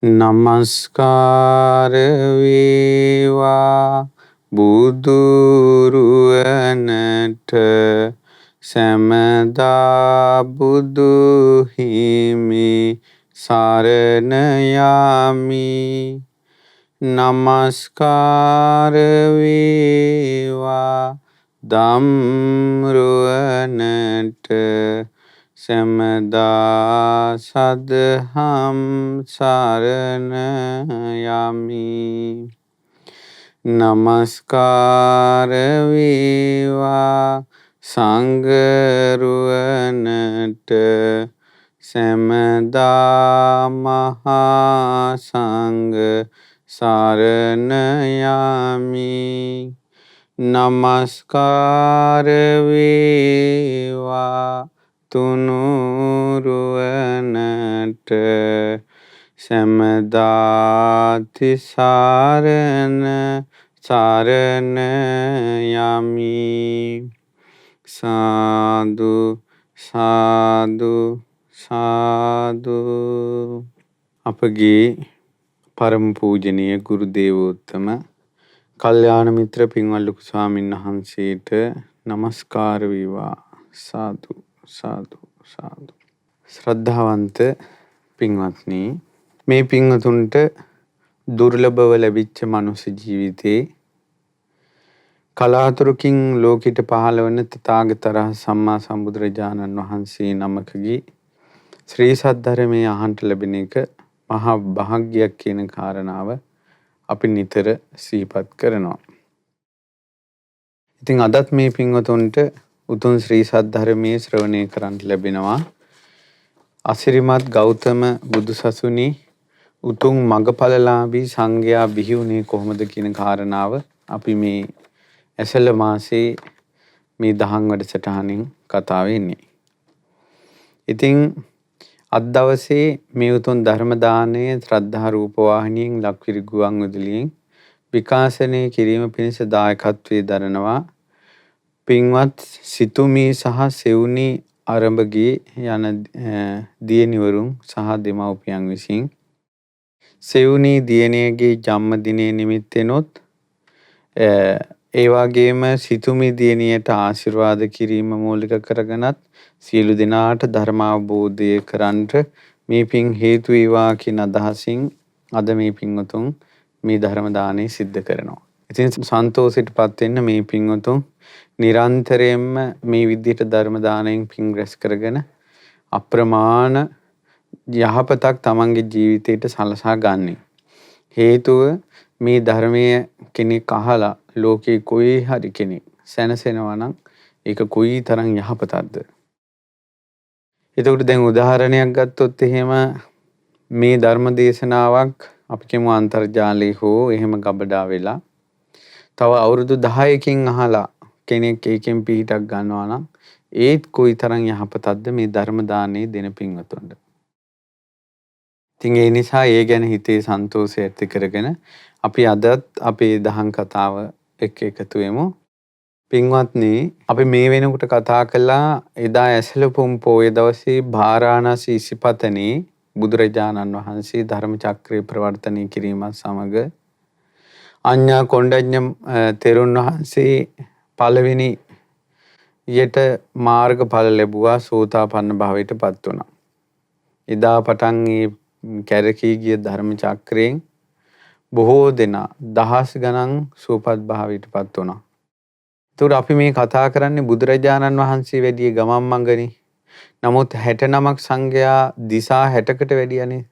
නමස්කාර වේවා බුදුරුවනට සැමදා බුදු හිමි සරණ යමි. නමස්කාර වේවා ධම්රුවනට සැමදා සදහම් සරණ යමි. නමස්කාර වේවා සංඝරුවනට සැමදා මහා සංඝ සරණ යමි. නමස්කාර වේවා තුනුරුවනට සැමදා තිසරණ සරණ යමි. සාදු සාදු සාදු. අපගේ පරම පූජනීය ගුරු දේවෝත්තම කල්යාණ මිත්‍ර පින්වත් ලොකු ස්වාමීන් වහන්සේට නමස්කාර වේවා. සාදු සාදු සාදු. ශ්‍රද්ධාවන්ත පින්වත්නි, මේ පින්වතුන්ට දුර්ලභව ලැබිච්ච මනුෂ්‍ය ජීවිතේ කලාතුරකින් ලෝකෙට පහළ වන තථාගතයන් සම්මා සම්බුදුරජාණන් වහන්සේ නමකගේ ශ්‍රී සද්ධර්මයේ අහන්ට ලැබෙන එක මහා භාග්‍යයක් කියන කාරණාව අපි නිතර සිහිපත් කරනවා. ඉතින් අදත් මේ පින්වතුන්ට උතුම් ශ්‍රී සද්ධර්මයේ ශ්‍රවණය කරන්න ලැබෙනවා. අසිරිමත් ගෞතම බුදුසසුනේ උතුම් මගඵලලාභී සංඝයා බිහි වුණේ කොහොමද කියන කාරණාව අපි මේ ඇසළ මාසේ මේ දහම් වැඩසටහනින් කතා වෙන්නේ. ඉතින් අද දවසේ මේ උතුම් ධර්ම දානය ශ්‍රද්ධා රූප වාහිනියෙන් ලක්විරි ගුවන් විදුලියෙන් විකාශනය කිරීම පිණිස දායකත්වයේ දරනවා පින්වත් සිතුමී සහ සෙවුනි ආරම්භගේ යන දියණිවරුන් සහ දෙමව්පියන් විසින් සෙවුනි දියණියගේ ජන්මදිනය නිමිත්තෙනොත් ඒ වගේම සිතුමි දියණියට ආශිර්වාද කිරීම මූලික කරගෙනත් සියලු දෙනාට ධර්ම අවබෝධය කරන්ට මේ පින් හේතු වේවා කියන අදහසින් අද මේ පින්වතුන් මේ ධර්ම දානය සිද්ධ කරනවා. ඉතින් සන්තෝෂයටපත් වෙන්න මේ පින්වතුන් නිරන්තරයෙන්ම මේ විදිහට ධර්ම දානයෙන් පින් රැස් කරගෙන අප්‍රමාණ යහපතක් තමන්ගේ ජීවිතයට සලසා ගන්න. හේතුව මේ ධර්මයේ කෙනෙක් අහලා ලෝකේ කොයි හරි කෙනෙක් සැනසෙනවා නම් ඒක කොයි තරම් යහපතක්ද. එතකොට දැන් උදාහරණයක් ගත්තොත් එහෙම මේ ධර්ම දේශනාවක් අපි කියමු අන්තර්ජාලයේ හෝ එහෙම ගබඩා වෙලා තව අවුරුදු 10කින් අහලා කෙනෙක් ඒකෙන් පිහිටක් ගන්නවා නම් ඒත් කොයි තරම් යහපතක්ද මේ ධර්ම දානයේ දෙන පින්වතුන්ට. ඉතින් ඒ නිසා ඒ ගැන හිතේ සන්තෝෂය ඇති කරගෙන අපි අදත් අපේ දහම් කතාව එක්ක එකතු වෙමු. පින්වත්නි, අපි මේ වෙනකොට කතා කළා එදා ඇසළ පොහොය දවසේ භාරාණසී ඉසිපතනේ බුදුරජාණන් වහන්සේ ධර්ම චක්‍රය ප්‍රවර්තනය කිරීමත් සමග අඤ්ඤා කොණ්ඩඤ්ඤ තෙරුන් වහන්සේ පළවෙනි යට මාර්ගඵල ලැබුවා, සෝතාපන්න භාවයට පත් වුණා. එදා පටන් මේ කැරකී ගිය ධර්ම චක්‍රයෙන් බොහෝ දෙනා දහස් ගණන් සුවපත් භාවයට පත් වුණා. ඒතකොට අපි මේ කතා කරන්නේ බුදුරජාණන් වහන්සේ වැඩිය ගමන් මඟනේ. නමුත් 69ක් සංඝයා දිසා 60කට වැඩියනේ.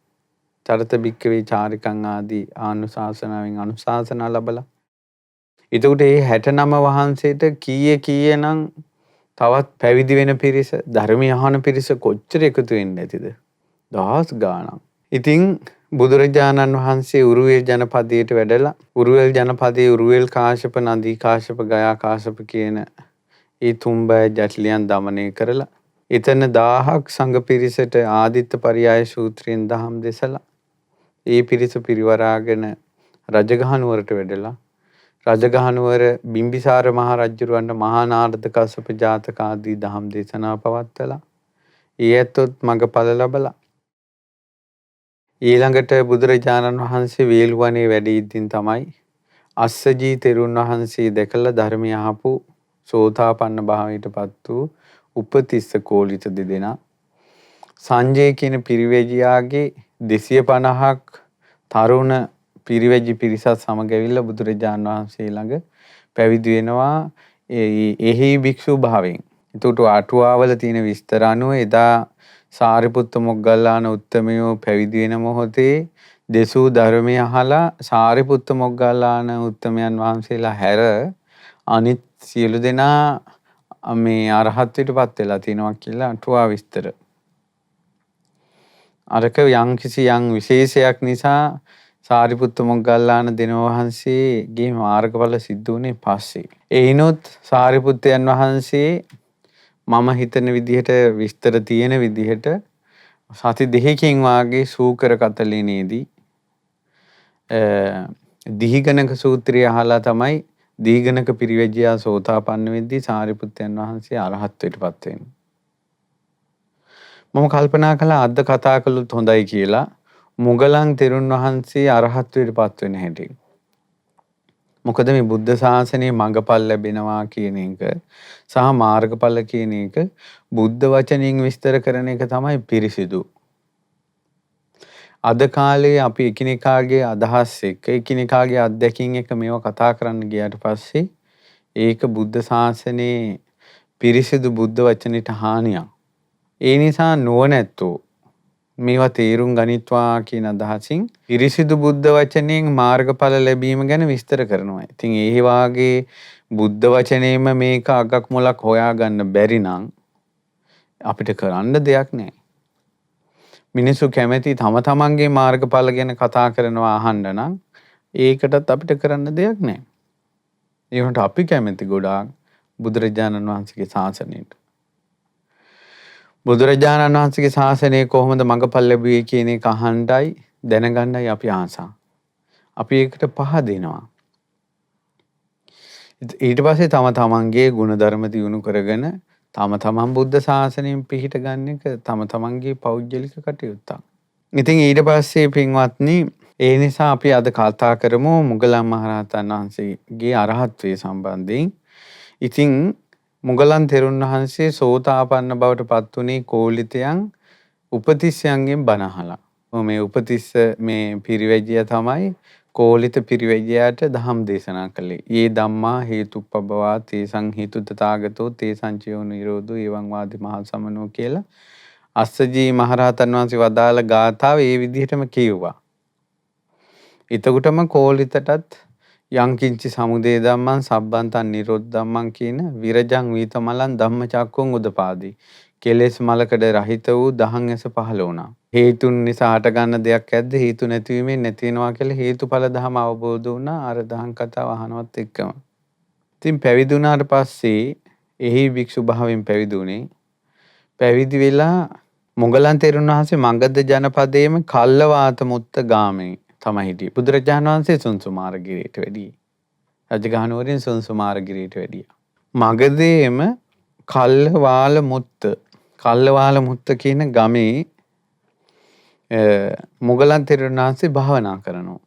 චරත බික්කවේ චාරිකං ආදී ආනුශාසනාවෙන් අනුශාසනා ලැබලා. ඒතකොට මේ 69 වහන්සේට කීයේනම් තවත් පැවිදි වෙන පිරිස, ධර්මය අහන පිරිස කොච්චර එකතු වෙන්නේ නැතිද? දහස් ගාණක්. ඉතින් බුදුරජාණන් වහන්සේ උරුවෙල් ජනපදයට වැඩලා උරුවෙල් ජනපදයේ උරුවෙල් කාශ්‍යප, නදී කාශ්‍යප, ගයා කාශ්‍යප කියන ඒ තුන්බෑ ජටිලයන් দমনය කරලා එතන 1000ක් සංඝ පිරිසට ආදිත්ත පරියාය සූත්‍රයෙන් දහම් දෙසලා ඒ පිරිස පිරිවරාගෙන රජගහනුවරට වැඩලා රජගහනුවර බිම්බිසාර මහ රජුරවන්ට මහා නාරද කස්සප ජාතක ආදී දහම් දේශනා පවත්වලා ඒ ඇත්තොත් මඟඵල ලැබලා ඊළඟට බුදුරජාණන් වහන්සේ වේළුවනේ වැඩ ඉද්දින් තමයි අස්සජී තෙරුන් වහන්සේ දැකලා ධර්මය අහපු සෝතාපන්න භාවයටපත් වූ උපතිස්ස කෝලිත දෙදෙනා සංජය කියන පිරිවැජියාගේ 250ක් තරුණ පිරිවැජි පිරිසත් සමග ඇවිල්ලා බුදුරජාණන් වහන්සේ ළඟ පැවිදි වෙනවා එහි භික්ෂු භාවයෙන්. එතකොට අටුවාවල තියෙන විස්තර අනුව එදා සාරිපුත්ත මොග්ගල්ලාන උත්තමයෝ පැවිදි වෙන මොහොතේ දෙසූ ධර්මය අහලා සාරිපුත්ත මොග්ගල්ලාන උත්තමයන් වහන්සේලා හැර අනිත් සියලු දෙනා මේ අරහත්ත්වයටපත් වෙලා තිනවා කියලා අටුවා විස්තර. අරක යම් විශේෂයක් නිසා සාරිපුත්ත මොග්ගල්ලාන දෙනෝ වහන්සේගේ මාර්ගඵල සිද්ධ වුණේ පස්සේ. එයිනොත් සාරිපුත්තයන් වහන්සේ මම හිතන විදිහට විස්තර තියෙන විදිහට සති දෙකකින් වාගේ සූකර කතලිනේදී දීඝනක සූත්‍රය අහලා තමයි දීඝනක පිරිවැජියා සෝතාපන්න වෙද්දී සාරිපුත්තයන් වහන්සේ අරහත්ත්වයටපත් වෙන්නේ. මම කල්පනා කළා අද කතා කළොත් හොඳයි කියලා මුගලන් තෙරුන් වහන්සේ අරහත්ත්වයටපත් වෙන හැටි. මොකද මේ බුද්ධ ශාසනයේ මඟපල් ලැබෙනවා කියන එක සහ මාර්ගඵල කියන එක බුද්ධ වචනයෙන් විස්තර කරන එක තමයි පිරිසිදු. අද කාලේ අපි එකිනෙකාගේ අදහස් එක්ක එකිනෙකාගේ අත්දැකීම් එක්ක මේවා කතා කරන්න ගියාට පස්සේ ඒක බුද්ධ ශාසනයේ පිරිසිදු බුද්ධ වචනෙට හානියක්. ඒ නිසා නුවණැත්තෝ මේවා තේරුම් ගනිත්වා කියන අදහසින් පිරිසිදු බුද්ධ වචනයෙන් මාර්ගඵල ලැබීම ගැන විස්තර කරනවා. ඉතින් ඒ වාගේ බුද්ධ වචනේම මේක අගක් මුලක් හොයාගන්න බැරි නම් අපිට කරන්න දෙයක් නැහැ. මිනිස්සු කැමති තම තමන්ගේ මාර්ගඵල ගැන කතා කරනවා අහන්න නම් ඒකටත් අපිට කරන්න දෙයක් නැහැ. ඒ වුණාට අපි කැමති ගොඩාක් බුදුරජාණන් වහන්සේගේ ශාසනයට. බුදුරජාණන් වහන්සේගේ ශාසනය කොහොමද මඟපල් ලැබුවේ කියන එක අහන්නයි දැනගන්නයි අපි ආසා. අපි ඒකට පහදිනවා. ඊට පස්සේ තම තමන්ගේ ගුණධර්ම දියුණු කරගෙන තම තමන් බුද්ධ ශාසනයෙන් පිහිට ගන්න එක තම තමන්ගේ පෞද්ගලික කටයුත්තක්. ඉතින් ඊට පස්සේ පින්වත්නි ඒ නිසා අපි අද කතා කරමු මුගලන් මහරහතන් වහන්සේගේ අරහත්ත්වයේ සම්බන්ධයෙන්. ඉතින් මුගලන් තෙරුන් වහන්සේ සෝතාපන්න බවට පත් වුණේ කෝලිතයන් උපතිස්සයන්ගෙන් බණ අහලා. මේ උපතිස්ස මේ පිරිවැජියා තමයි කෝලිත පිරිවැජියාට ධම් දේශනා කළේ. "යේ ධම්මා හේතුප්පබවා තේසං හේතු තථාගතෝ තේසං චයෝ නිරෝධෝ එවං වාදි මහා සමනෝ" කියලා අස්සජී මහරහතන් වහන්සේ වදාළ ගාථාව ඒ විදිහටම කියුවා. එතකොටම කෝලිතටත් යංකින්චි සමුදය ධම්මං සබ්බන්තං නිරෝධ ධම්මං කියන විරජං වීතමලං ධම්මචක්කුං උදපාදි කෙලෙස් මලකඩ රහිත වූ දහං ඇස පහළ වුණා. හේතුන් නිසා හටගන්න දෙයක් ඇද්ද? හේතු නැතිවීමෙන් නැති වෙනවා කියලා හේතුඵල ධම අවබෝධ වුණා අර දහං කතාව අහනවත් එක්කම. ඉතින් පැවිදි වුණාට පස්සේ එහි භික්ෂු භාවයෙන් පැවිදි වුණේ. පැවිදි වෙලා මුගලන් තෙරුන් වහන්සේ මගධ ජනපදයේම කල්ලවාත මුත්ත ගාමේ තමයි හිටියේ. බුදුරජාණන් වහන්සේ සුන්සුමාරගිරියට වැඩි. රජගහනුවරින් සුන්සුමාරගිරියට වැඩියා. මගධයේම කල්ලවාල මුත්ත කියන ගමේ මුගලන් තෙරුන් වහන්සේ භාවනා කරනවා.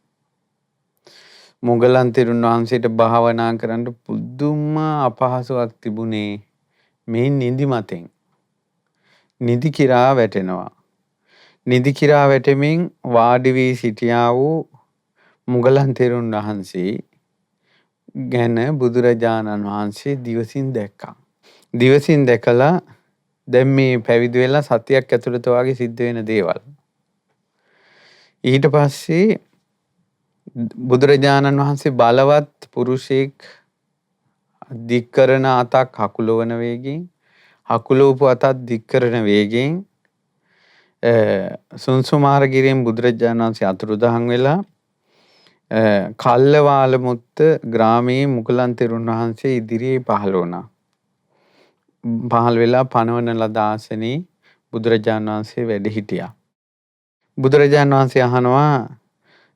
මුගලන් තෙරුන් වහන්සේට භාවනා කරන්න පුදුම අපහසුයක් තිබුණේ මේ නිදි මතෙන්. නිදි කිරා වැටෙනවා. නිදි කිරා වැටෙමින් වාඩි වී සිටියා වූ මුගලන් තෙරුන් වහන්සේ ගැන බුදුරජාණන් වහන්සේ දිවසින් දැක්කා. දිවසින් දැකලා දැන් මේ පැවිදි වෙලා සතියක් ඇතුළත වගේ සිද්ධ වෙන දේවල්. ඊට පස්සේ බුදුරජාණන් වහන්සේ බලවත් පුරුෂයෙක් දික් කරන අතක් හකුලවන වේගයෙන් හකුලවපු අතක් දික් කරන වේගයෙන් සුන්සුමාරගිරියෙන් බුදුරජාණන් වහන්සේ අතුරුදහන් වෙලා කල්ලවාලමුත්ත ග්‍රාමයේ මුගලන් තෙරුන් වහන්සේ ඉදිරියේ පහළ වුණා. පහළ වෙලා පනවන ලද ආසනයේ බුදුරජාණන් වහන්සේ වැඩ හිටියා. බුදුරජාණන් වහන්සේ අහනවා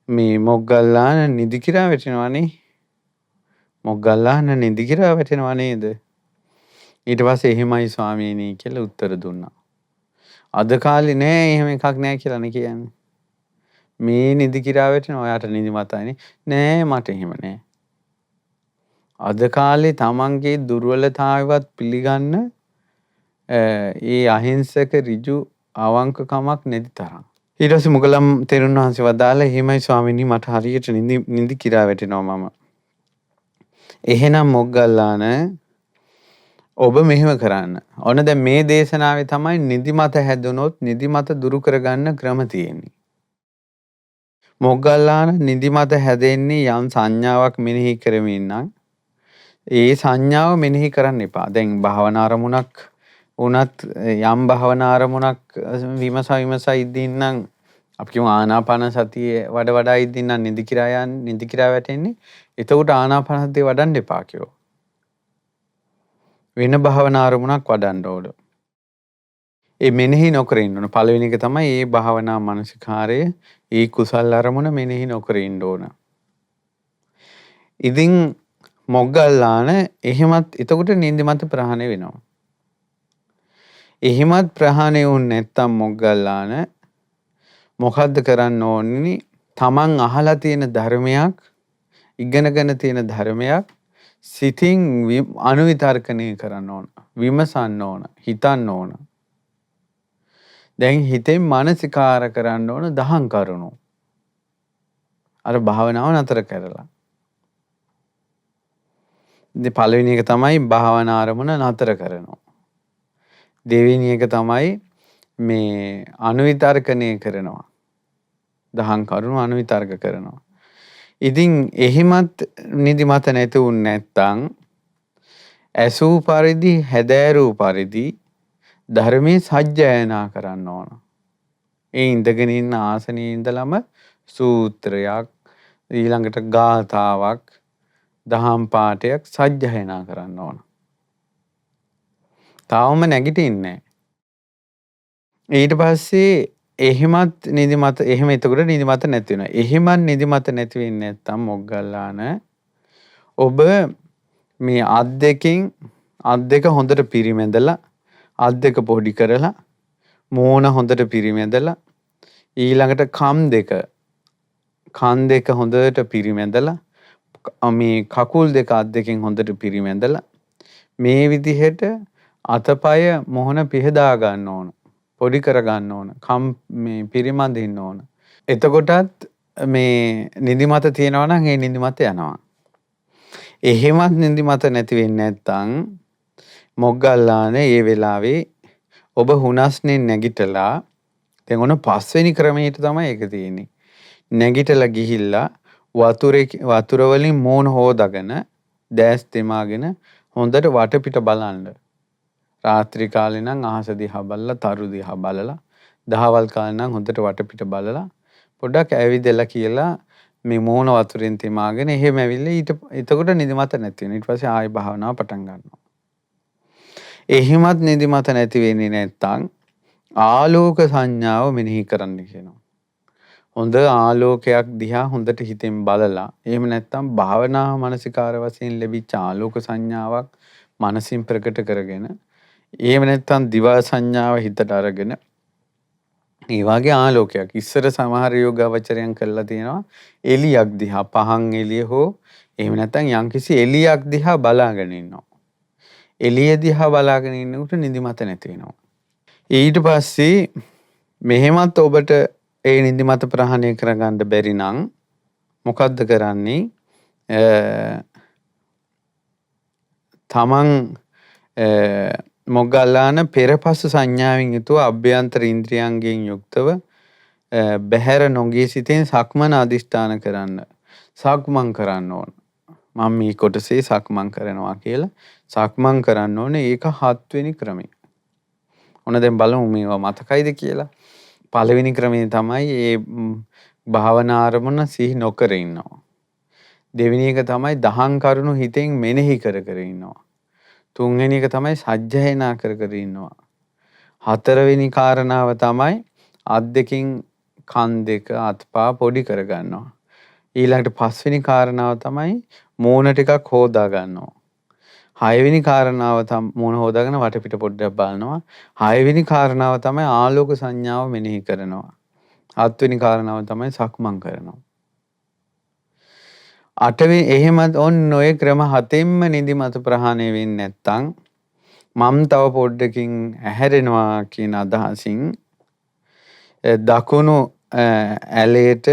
මේ මොග්ගල්ලාන නිදි කිරා වැටෙනවනේ. මොග්ගල්ලාන නිදි කිරා වැටෙනව නේද? ඊට පස්සේ එහෙමයි ස්වාමීනි කියලා උත්තර දුන්නා. අද කාලේ නෑ එහෙම එකක් නෑ කියලා නේ කියන්නේ. මේ නිදි කිරා වැටෙන ඔයාට නිදිමතයිනේ. නෑ මට එහෙම නෑ. අද කාලේ තමන්ගේ දුර්වලතාවයවත් පිළිගන්න ඒ අහිංසක ඍජු අවංකකමක් නැති තරම්. ඊට පස්සේ මුගලන් තෙරුන් වහන්සේ වදාලා එහෙමයි ස්වාමීනි මට හරියට නිදි කිරා වැටෙනවා මම. එහෙනම් මොග්ගල්ලාන ඔබ මෙහෙම කරන්න. ඔන්න දැන් මේ දේශනාවේ තමයි නිදිමත හැදුනොත් නිදිමත දුරු කරගන්න ක්‍රම තියෙන්නේ. මොග්ගල්ලාන නිදිමත හැදෙන්නේ යම් සංඥාවක් මෙනෙහි කරමින් නම් ඒ සංඥාව මෙනෙහි කරන්න එපා. දැන් භාවනා අරමුණක් වුණත් යම් භාවනා අරමුණක් විමසා ඉඳින් නම් අපි කියමු ආනාපාන සතිය වඩා ඉඳින් නම් නිදි කිරා වැටෙන්නේ. එතකොට ආනාපාන සතිය වඩන්න එපා කියෝ. වෙන භාවනා අරමුණක් වඩන්න ඕන. ඒ මෙනෙහි නොකර ඉන්න ඕන. පළවෙනි එක තමයි මේ භාවනා මානසිකාරය ඒ කුසල් අරමුණ මෙනෙහි නොකර ඉන්න ඕන. ඉතින් මොග්ගල්ලාන එහෙමත් එතකොට නිදිමත ප්‍රහාණය වෙනවා. එහෙමත් ප්‍රහාණය වුනේ නැත්තම් මොග්ගල්ලාන මොකද්ද කරන්න ඕනේ? තමන් අහලා තියෙන ධර්මයක් ඉගෙනගෙන තියෙන ධර්මයක් සිතින් අනුවිතර්කණය කරන්න ඕන. විමසන්න ඕන. හිතන්න ඕන. දැන් හිතෙන් මානසිකාර කරන්න ඕන දහම් කරුණු. අර භාවනාව නතර කරලා. ඉතින් පළවෙනි එක තමයි භාවනා අරමුණ නතර කරනවා. දෙවෙනි එක තමයි මේ අනුවිතර්කණය කරනවා. දහම් කරුණු අනුවිතර්ක කරනවා. ඉතින් එහෙමත් නිදිමත නැති වුනේ නැත්තම් ඇසූ පරිදි හැදෑරූ පරිදි ධර්මයේ සජ්ජායනා කරන්න ඕන. ඒ ඉඳගෙන ඉන්න ආසනයේ ඉඳලම සූත්‍රයක් ඊළඟට ගාථාවක් දහම් පාඨයක් සජ්ජායනා කරන්න ඕන. තාවම නැගිටින්නේ ඊට පස්සේ එහෙමත් නිදිමත එහෙම එතකොට නිදිමත නැති වෙනවා. එහෙමත් නිදිමත නැති වෙන්නේ නැත්තම් මොග්ගල්ලාන ඔබ මේ අත් දෙක හොඳට පිරිමැදලා අත් දෙක පොඩි කරලා මෝන හොඳට පිරිමැදලා ඊළඟට කන් දෙක හොඳට පිරිමැදලා මේ කකුල් දෙක අත් දෙකෙන් හොඳට පිරිමැදලා මේ විදිහට අතපය මොහොන පිහදා ගන්න ඕන. පොඩි කර ගන්න ඕන. මේ පිරිමදින්න ඕන. එතකොටත් මේ නිදිමත තියෙනවා නම් ඒ නිදිමත යනවා. එහෙමත් නිදිමත නැති වෙන්නේ නැත්තම් මොග්ගල්ලාන ඒ වෙලාවේ ඔබ හුනස්නේ නැගිටලා දැන් ඔන්න පස්වෙනි ක්‍රමයට තමයි ඒක තියෙන්නේ. නැගිටලා ගිහිල්ලා වතුර වලින් මූණ හොදාගෙන දැස් තෙමාගෙන හොඳට වටපිට බලන්න. රාත්‍රී කාලේ නම් අහස දිහා බලලා තරු දිහා බලලා දහවල් කාලේ නම් හොඳට වටපිට බලලා පොඩ්ඩක් ඇවිදලා කියලා මේ මූණ වතුරෙන් තෙමාගෙන එහෙම ඇවිල්ලා එතකොට නිදිමත නැති වෙනවා. ඊට පස්සේ ආයෙ භාවනාව පටන් ගන්නවා. එහෙමත් නිදිමත නැති වෙන්නේ නැත්තම් ආලෝක සංඥාව මෙනෙහි කරන්න කියනවා. හොඳ ආලෝකයක් දිහා හොඳට හිතෙන් බලලා එහෙම නැත්තම් භාවනා මානසිකාර වශයෙන් ලැබිච්ච ආලෝක සංඥාවක් මනසින් ප්‍රකට කරගෙන එහෙම නැත්තම් දිවා සංඥාව හිතට අරගෙන ඒ වගේ ආලෝකයක් ඉස්සර සමහර යෝගාවචරයන් කළා තියෙනවා එලියක් දිහා පහන් එළිය හෝ එහෙම නැත්තම් යම්කිසි එලියක් දිහා බලාගෙන ඉන්නවා. එළිය දිහා බලාගෙන ඉන්නකොට නිදිමත නැති වෙනවා. ඊට පස්සේ මෙහෙමත් ඔබට ඒ නිදිමත ප්‍රහාණය කරගන්න බැරි නම් මොකද්ද කරන්නේ? තමන් මොග්ගල්ලාන පෙරපසු සංඥාවෙන් යුතුව අභ්‍යන්තර ඉන්ද්‍රියයන්ගෙන් යුක්තව බහැර නොගිය සිතෙන් සක්මන අදිෂ්ඨාන කරන්න. සක්මන් කරන්න ඕන. මම මේ කොටසේ සක්මන් කරනවා කියලා සක්මන් කරන්න ඕනේ. ඒක 7 වෙනි ක්‍රමය. ඔන්න දැන් බලමු මේවා මතකයිද කියලා. පළවෙනි ක්‍රමය තමයි මේ භාවනා අරමුණ සිහි නොකර ඉන්නවා. දෙවෙනි එක තමයි දහම් කරුණු හිතෙන් මෙනෙහි කර ඉන්නවා. තුන්වෙනි එක තමයි සජ්ජායනා කර ඉන්නවා. හතරවෙනි කාරණාව තමයි අත් දෙකින් කන් දෙක අත්පා පොඩි කර ගන්නවා. ඊළඟට පස්වෙනි කාරණාව තමයි මූණ ටිකක් හොදා ගන්නවා. හයවෙනි කාරණාව තමයි මූණ හොදාගෙන වටපිට පොඩ්ඩක් බලනවා. හයවෙනි කාරණාව තමයි ආලෝක සංඥාව මෙනෙහි කරනවා. හත්වෙනි කාරණාව තමයි සක්මන් කරනවා. අටවෙනි එහෙමත් ඔන්න ඔය ක්‍රම හතෙන්ම නිදිමත ප්‍රහාණය වෙන්නේ නැත්තම් මම තව පොඩ්ඩකින් ඇහැරෙනවා කියන අදහසින් දකුණු ඇලේට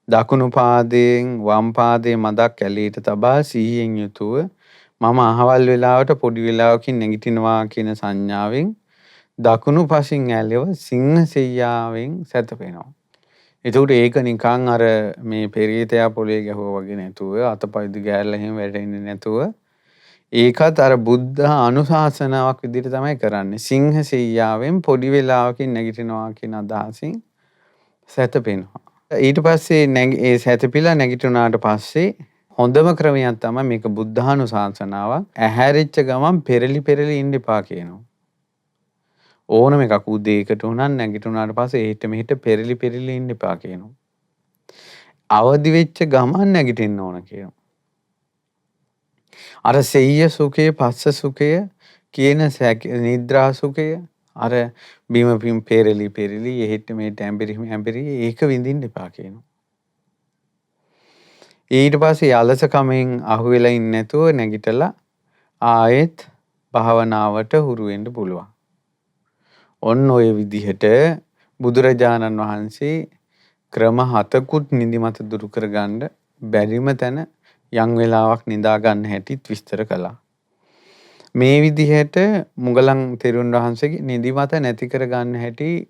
දකුණු පාදයෙන් වම් පාදයේ මදක් ඇලේට තබා සිහියෙන් යුතුව මම අහවල් වෙලාවට පොඩි වෙලාවකින් නැගිටිනවා කියන සංඥාවෙන් දකුණු පසින් ඇලෙව සිංහ සෙයියාවෙන් සැතපෙනවා. එතකොට ඒක නිකන් අර මේ පෙරේතයා පොලේ ගැහුවා වගේ නැතුව අතපය දිග ඇරලා එහෙම වැටෙන්නේ නැතුව ඒකත් අර බුද්ධ අනුශාසනාවක් විදිහට තමයි කරන්නේ. සිංහ සෙයියාවෙන් පොඩි වෙලාවකින් නැගිටිනවා කියන අදහසින් සැතපෙනවා. ඊට පස්සේ ඒ සැතපීලා නැගිටුණාට පස්සේ හොඳම ක්‍රමයක් තමයි මේක බුද්ධානුශාසනාවක්. ඇහැරිච්ච ගමන් පෙරලි ඉන්න එපා කියනවා. ඕනම එකක් උදේකට උනන් නැගිටුණාට පස්සේ එහෙට මෙහෙට පෙරලි ඉන්න එපා කියනවා. අවදි වෙච්ච ගමන් නැගිටින්න ඕන කියනවා. අර සෙය්‍ය සුඛය පස්ස සුඛය කියන නිද්‍රා සුඛය අර බිම පිම් පෙරලි එහෙට මෙහෙට ඇඹරි ඒක විඳින්න එපා කියනවා. ඊට පස්සේ අලසකමෙන් අහුවෙලා ඉන්නේ නැතුව නැගිටලා ආයෙත් භාවනාවට හුරු වෙන්න පුළුවන්. ඔන්න ඔය විදිහට බුදුරජාණන් වහන්සේ ක්‍රම 7කුත් නිදිමත දුරු කරගන්න බැරිම තැන යම් වෙලාවක් නිදා ගන්න හැටිත් විස්තර කළා. මේ විදිහට මුගලන් තෙරුන් වහන්සේගේ නිදිමත නැති කරගන්න හැටි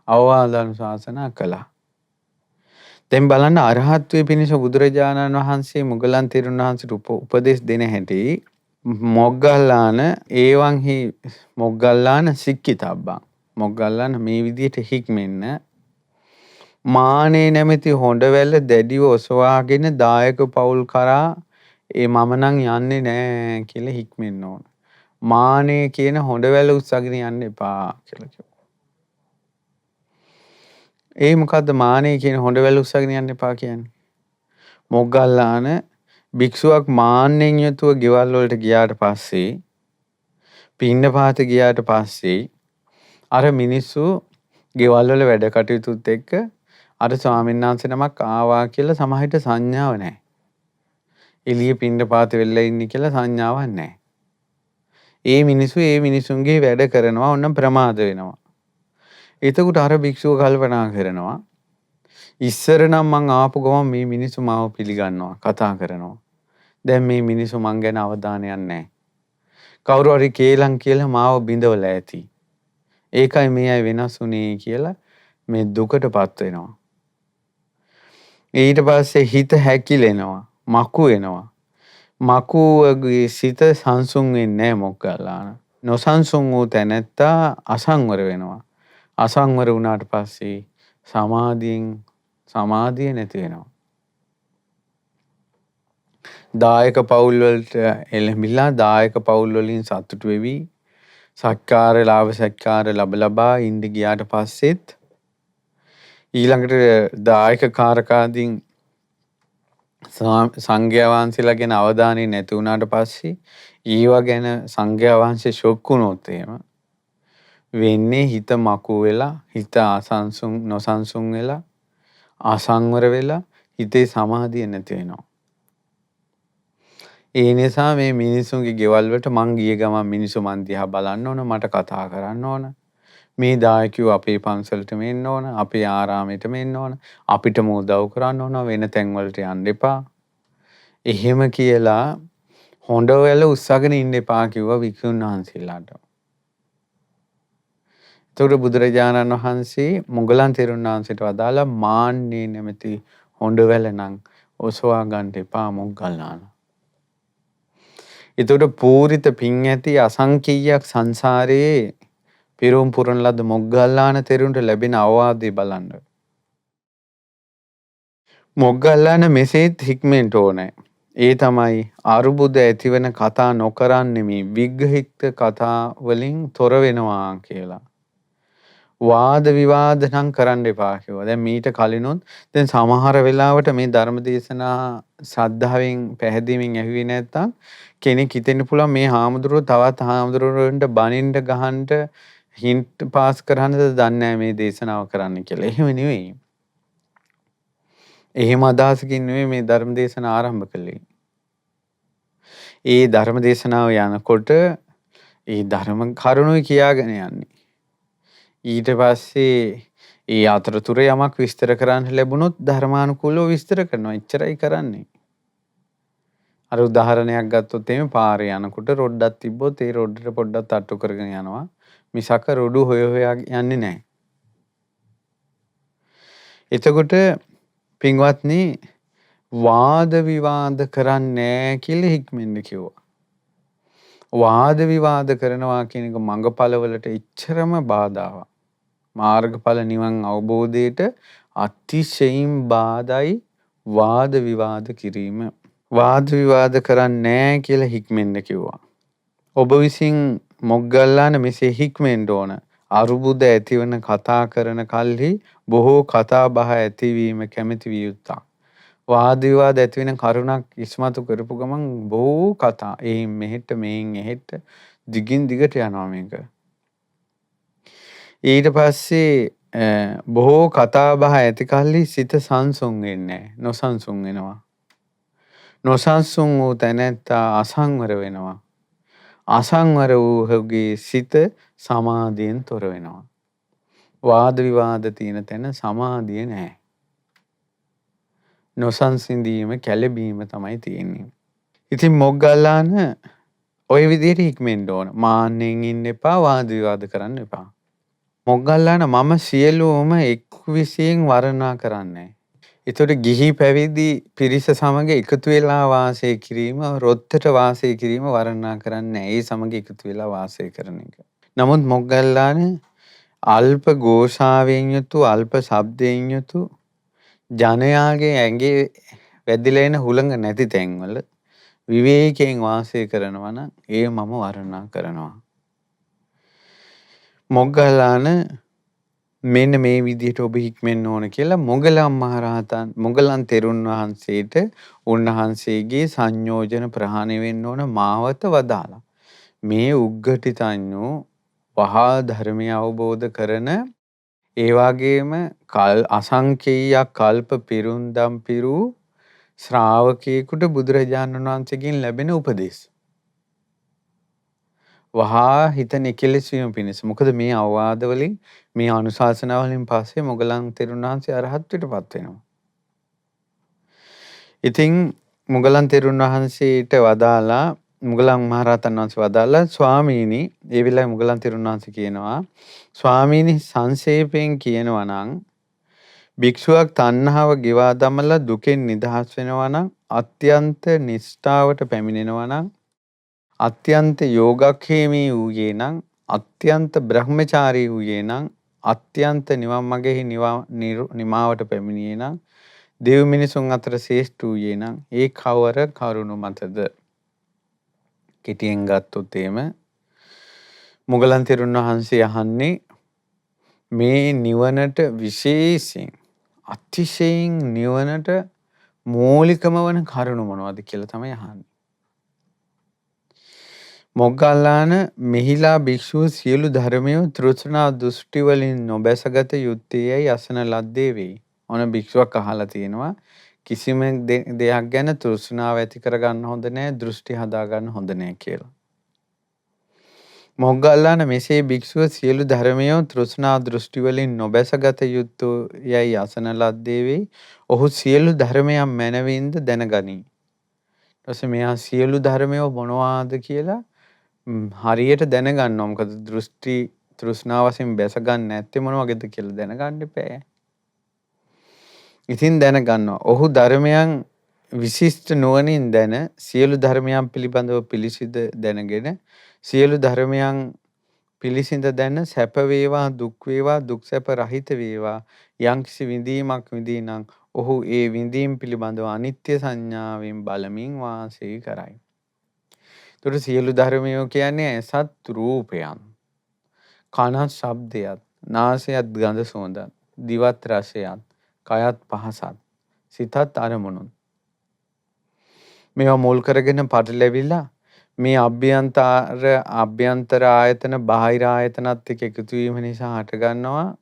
අවවාද අනුශාසනා කළා. දැන් බලන්න අරහත්ත්වයේ පිණිස බුදුරජාණන් වහන්සේ මුගලන් තෙරුන් වහන්සේට උපදෙස් දෙන හැටි මොග්ගල්ලාන ඒවන්හි මොග්ගල්ලාන සික්කිතබ්බං. මොග්ගල්ලාන මේ විදිහට හික්මෙන්න මානේ නැමැති හොඬවැල දැඩිව ඔසවාගෙන දායක පවුල් කරා මම නම් යන්නේ නෑ කියලා හික්මෙන්න ඕන. මානේ කියන හොඬවැල උස්සගෙන යන්න එපා කියලා කිව්වා. ඒ මොකද්ද මානේ කියන හොඬවැල උස්සගෙන යන්න එපා කියන්නේ? මොග්ගල්ලාන භික්ෂුවක් මාන්නෙන් යුතුව ගෙවල් වලට ගියාට පස්සේ පින්නපාත ගියාට පස්සේ අර මිනිස්සු ගෙවල් වල වැඩ කටයුතුත් එක්ක අර ස්වාමීන් වහන්සේ නමක් ආවා කියලා සමහරට සංඥාව නැහැ. එළිය පින්නපාත වෙලා ඉන්නේ කියලා සංඥාවක් නැහැ. ඒ මිනිසුන්ගේ වැඩ කරනවා ඕනම් ප්‍රමාද වෙනවා. එතකොට අර භික්ෂුව කල්පනා කරනවා ඉස්සර නම් මං ආපු ගමන් මේ මිනිස්සු මාව පිළිගන්නවා කතා කරනවා. දැන් මේ මිනිස්සු මං ගැන අවධානයක් නැහැ. කවුරු හරි කේලම් කියලා මාව බිඳවලා ඇති. ඒකයි මේ අය වෙනස් වුනේ කියලා මේ දුකටපත් වෙනවා. ඊට පස්සේ හිත හැකිලෙනවා, මකු වෙනවා. මකුගේ සිත සංසුන් වෙන්නේ නැහැ මොග්ගල්ලාන. නොසන්සුන් වූ තැනැත්තා අසංවර වෙනවා. අසංවර වුණාට පස්සේ සමාධිය නැති වෙනවා. දායක පවුල් වලට එළඹිලා දායක පවුල් වලින් සතුටු වෙවි සත්කාර ලාභ සත්කාර ලබා ඉඳ ගියාට පස්සෙත් ඊළඟට දායක කාරකාදීන් සංඝයා වහන්සේලා ගැන අවධානය නැති වුණාට පස්සේ ඊවා ගැන සංඝයා වහන්සේ ෂොක් වුණොත් එහෙම වෙන්නේ හිත මකු වෙලා හිත නොසන්සුන් වෙලා අසංවර වෙලා හිතේ සමාධිය නැති වෙනවා. ඒ නිසා මේ මිනිසුන්ගේ ගෙවල් වලට මං ගිය ගමන් මිනිස්සු මන් දිහා බලන්න ඕන, මට කතා කරන්න ඕන. මේ දායකයෝ අපේ පන්සලට එන්න ඕන, අපේ ආරාමයට එන්න ඕන, අපිටම උදව් කරන්න ඕන, වෙන තැන් වලට යන්න එපා. එහෙම කියලා හොඬවැල උස්සගෙන ඉන්න එපා කිව්වා වික්ෂුන් වහන්සේලාට. ඒතකොට බුදුරජාණන් වහන්සේ මුගලන් තෙරුන් වහන්සේට වදාලා මාන්නේ නැමැති හොඬවැල නම් ඔසවා ගන්න එපා මොග්ගල්ලාන. එතකොට පූරිත පින් ඇති අසංකීයක් සංසාරයේ පිරුම් පුරන ලද මොග්ගල්ලාන තෙරුන්ට ලැබෙන අවවාදය බලන්න. මොග්ගල්ලාන මෙසේත් හික්මෙන්ට ඕනේ. ඒ තමයි අරුබුද ඇතිවන කතා නොකරන්නෙමි විග්‍රහිත කතා වලින් තොර වෙනවා කියලා. වාද විවාද නම් කරන්න එපා කිව්වා. දැන් මීට කලිනුත් දැන් සමහර වෙලාවට මේ ධර්ම දේශනා ශ්‍රද්ධාවෙන් පැහැදීමෙන් ඇහුවේ නැත්තම් කෙනෙක් හිතෙන්න පුළුවන් මේ හාමුදුරුවෝ තවත් හාමුදුරුවන්ට බනින්න ගහන්න හින්ට් පාස් කරන්නද දන්නේ නැහැ මේ දේශනාව කරන්න කියලා. එහෙම නෙවෙයි. එහෙම අදහසකින් නෙවෙයි මේ ධර්ම දේශන ආරම්භ කළේ. ඒ ධර්ම දේශනාව යනකොට ඒ ධර්ම කරුණුයි කියාගෙන යන්නේ. ඊට පස්සේ ඒ අතරතුර යමක් විස්තර කරන්න ලැබුණොත් ධර්මානුකූලව විස්තර කරනවා. එච්චරයි කරන්නේ. අර උදාහරණයක් ගත්තොත් එහෙම පාරේ යනකොට රොඩක් තිබ්බොත් ඒ රොඩට පොඩ්ඩක් තට්ටු කරගෙන යනවා. මිසක රොඩු හොය හොයා යන්නේ නැහැ. එතකොට පින්වත්නි වාද විවාද කරන්නේ කියලා හික්මෙන්න කිව්වා. වාද විවාද කරනවා කියන එක මඟඵලවලට එච්චරම බාධාවක්. මාර්ගඵල නිවන් අවබෝධයට අතිශයින් බාධායි වාද විවාද කිරීම. වාද විවාද කරන්නේ නැහැ කියලා හික්මෙන්න කිව්වා. ඔබ විසින් මොග්ගල්ලාන මෙසේ හික්මෙන්න ඕන. අරුබුද ඇතිවන කතා කරන කල්හි බොහෝ කතා බහ ඇතිවීම කැමැති විය යුතුය. වාද විවාද ඇති වෙන කරුණක් ඉස්මතු කරපු ගමන් බොහෝ කතා එයින් මෙහෙට මෙයින් එහෙට දිගින් දිගට යනවා මේක. ඊට පස්සේ බොහෝ කතා බහ ඇති කල්හි සිත සංසුන් වෙන්නේ නැහැ. නොසන්සුන් වෙනවා. නොසන්සුන් වූ තැනැත්තා අසංවර වෙනවා. අසංවර වූ ඔහුගේ සිත සමාධියෙන් තොර වෙනවා. වාද විවාද තියෙන තැන සමාධිය නැහැ. නොසන්සිඳීම කැළඹීම තමයි තියෙන්නේ. ඉතින් මොග්ගල්ලාන ඔය විදිහට හික්මෙන්න ඕන. මාන්නෙන් ඉන්න එපා, වාද විවාද කරන්න එපා. මොග්ගල්ලාන මම සියලුම එක් විසියෙන් වර්ණනා කරන්නේ. ඒතකොට ගිහි පැවිදි පිරිස සමග එකතු වෙලා වාසය කිරීම, රොත්තට වාසය කිරීම වර්ණනා කරන්නේ. ඒ සමග එකතු වෙලා වාසය කරන එක. නමුත් මොග්ගල්ලාන අල්ප ഘോഷාවෙන් යුතු, අල්ප ශබ්දයෙන් යුතු ජනයාගේ ඇඟේ වැදිලා එන හුළඟ නැති තැන්වල විවේකයෙන් වාසය කරනවා නම් ඒ මම වර්ණනා කරනවා. මොග්ගල්ලාන මෙන්න මේ විදිහට ඔබ හික්මෙන්න ඕන කියලා මොගලන් තෙරුන් වහන්සේට උන්වහන්සේගේ සංයෝජන ප්‍රහාණය වෙන්න ඕන මාවත වදාලා. මේ උග්ගටිතඤ්ඤෝ වහා ධර්මය අවබෝධ කරන ඒ වගේම අසංකේයයක් කල්ප පිරුන්දම් පිරු ශ්‍රාවකයෙකුට බුදුරජාණන් වහන්සේගෙන් ලැබෙන උපදෙස්. වහා හිත නිකලෙස් වීම පිණිස. මොකද මේ අවවාද වලින් මේ අනුශාසනා වලින් පස්සේ මොගලන් තෙරුන් වහන්සේ අරහත්ත්වයටපත් වෙනවා. ඉතින් මොගලන් තෙරුන් වහන්සේට වදාලා මුගලන් මහරහතන් වහන්සේ වදාලා ස්වාමීනි ඒ වෙලාවේ මුගලන් තෙරුන් වහන්සේ කියනවා ස්වාමීනි සංක්ෂේපයෙන් කියනවා නම් භික්ෂුවක් තණ්හාව ගෙවා දමලා දුකෙන් නිදහස් වෙනවා නම් අත්‍යන්ත නිෂ්ඨාවට පැමිණෙනවා නම් අත්‍යන්ත යෝගක්ඛේමී වූයේ නම් අත්‍යන්ත බ්‍රහ්මචාරී වූයේ නම් අත්‍යන්ත නිවන් මගෙහි නිමාවට පැමිණියේ නම් දෙව් මිනිසුන් අතර ශ්‍රේෂ්ඨ වූයේ නම් ඒ කවර කරුණු මතද? කෙටියෙන් ගත්තොත් එහෙම මුගලන් තෙරුන් වහන්සේ අහන්නේ මේ නිවනට විශේෂයෙන් අතිශයින් නිවනට මූලිකම වන කරුණු මොනවද කියලා තමයි අහන්නේ. මොග්ගල්ලාන මෙහිලා භික්ෂුව සියලු ධර්මයේ තෘෂ්ණා දෘෂ්ටි වලින් නොබැසගත යුත්තේයි අසන ලද්දේ වෙයි. ඕන භික්ෂුවක් අහලා තියෙනවා කිසිම දෙයක් ගැන තෘෂ්ණාව ඇති කරගන්න හොඳ නැහැ, දෘෂ්ටි හදාගන්න හොඳ නැහැ කියලා. මොග්ගල්ලාන මෙසේ භික්ෂුව සියලු ධර්මයේ තෘෂ්ණා දෘෂ්ටි වලින් නොබැසගත යුත්තෝ යයි අසන ලද්දේ වෙයි. ඔහු සියලු ධර්මයන් මනවින්ද දැනගනී. ඊට පස්සේ මෙයා සියලු ධර්මයේ මොනවාද කියලා හරියට දැනගන්නවා. මොකද දෘෂ්ටි තෘෂ්ණා වශයෙන් බැස ගන්න නැත්තේ මොන වගේද කියලා දැනගන්න එපා. ඉතින් දැනගන්නවා. ඔහු ධර්මයන් විශිෂ්ට නුවණින් දැන සියලු ධර්මයන් පිළිබඳව පිළිසිඳ දැනගෙන සියලු ධර්මයන් පිළිසිඳ දැන සැප වේවා දුක් වේවා දුක් සැප රහිත වේවා යම්කිසි විඳීමක් විඳිනම් ඔහු ඒ විඳීම් පිළිබඳව අනිත්‍ය සංඥාවෙන් බලමින් වාසය කරයි. ඒතර සියලු ධර්මයෝ කියන්නේ ඇසත් රූපයන්, කනත් ශබ්දයත්, නාසයත් ගඳ සුවඳත්, දිවත් රසයත්, කයත් පහසත්, සිතත් අරමුණුත්. මේවා මුල් කරගෙන පටලැවිලා මේ අභ්‍යන්තර ආයතන බාහිර ආයතනත් එක්ක එකතු වීම නිසා හට ගන්නවා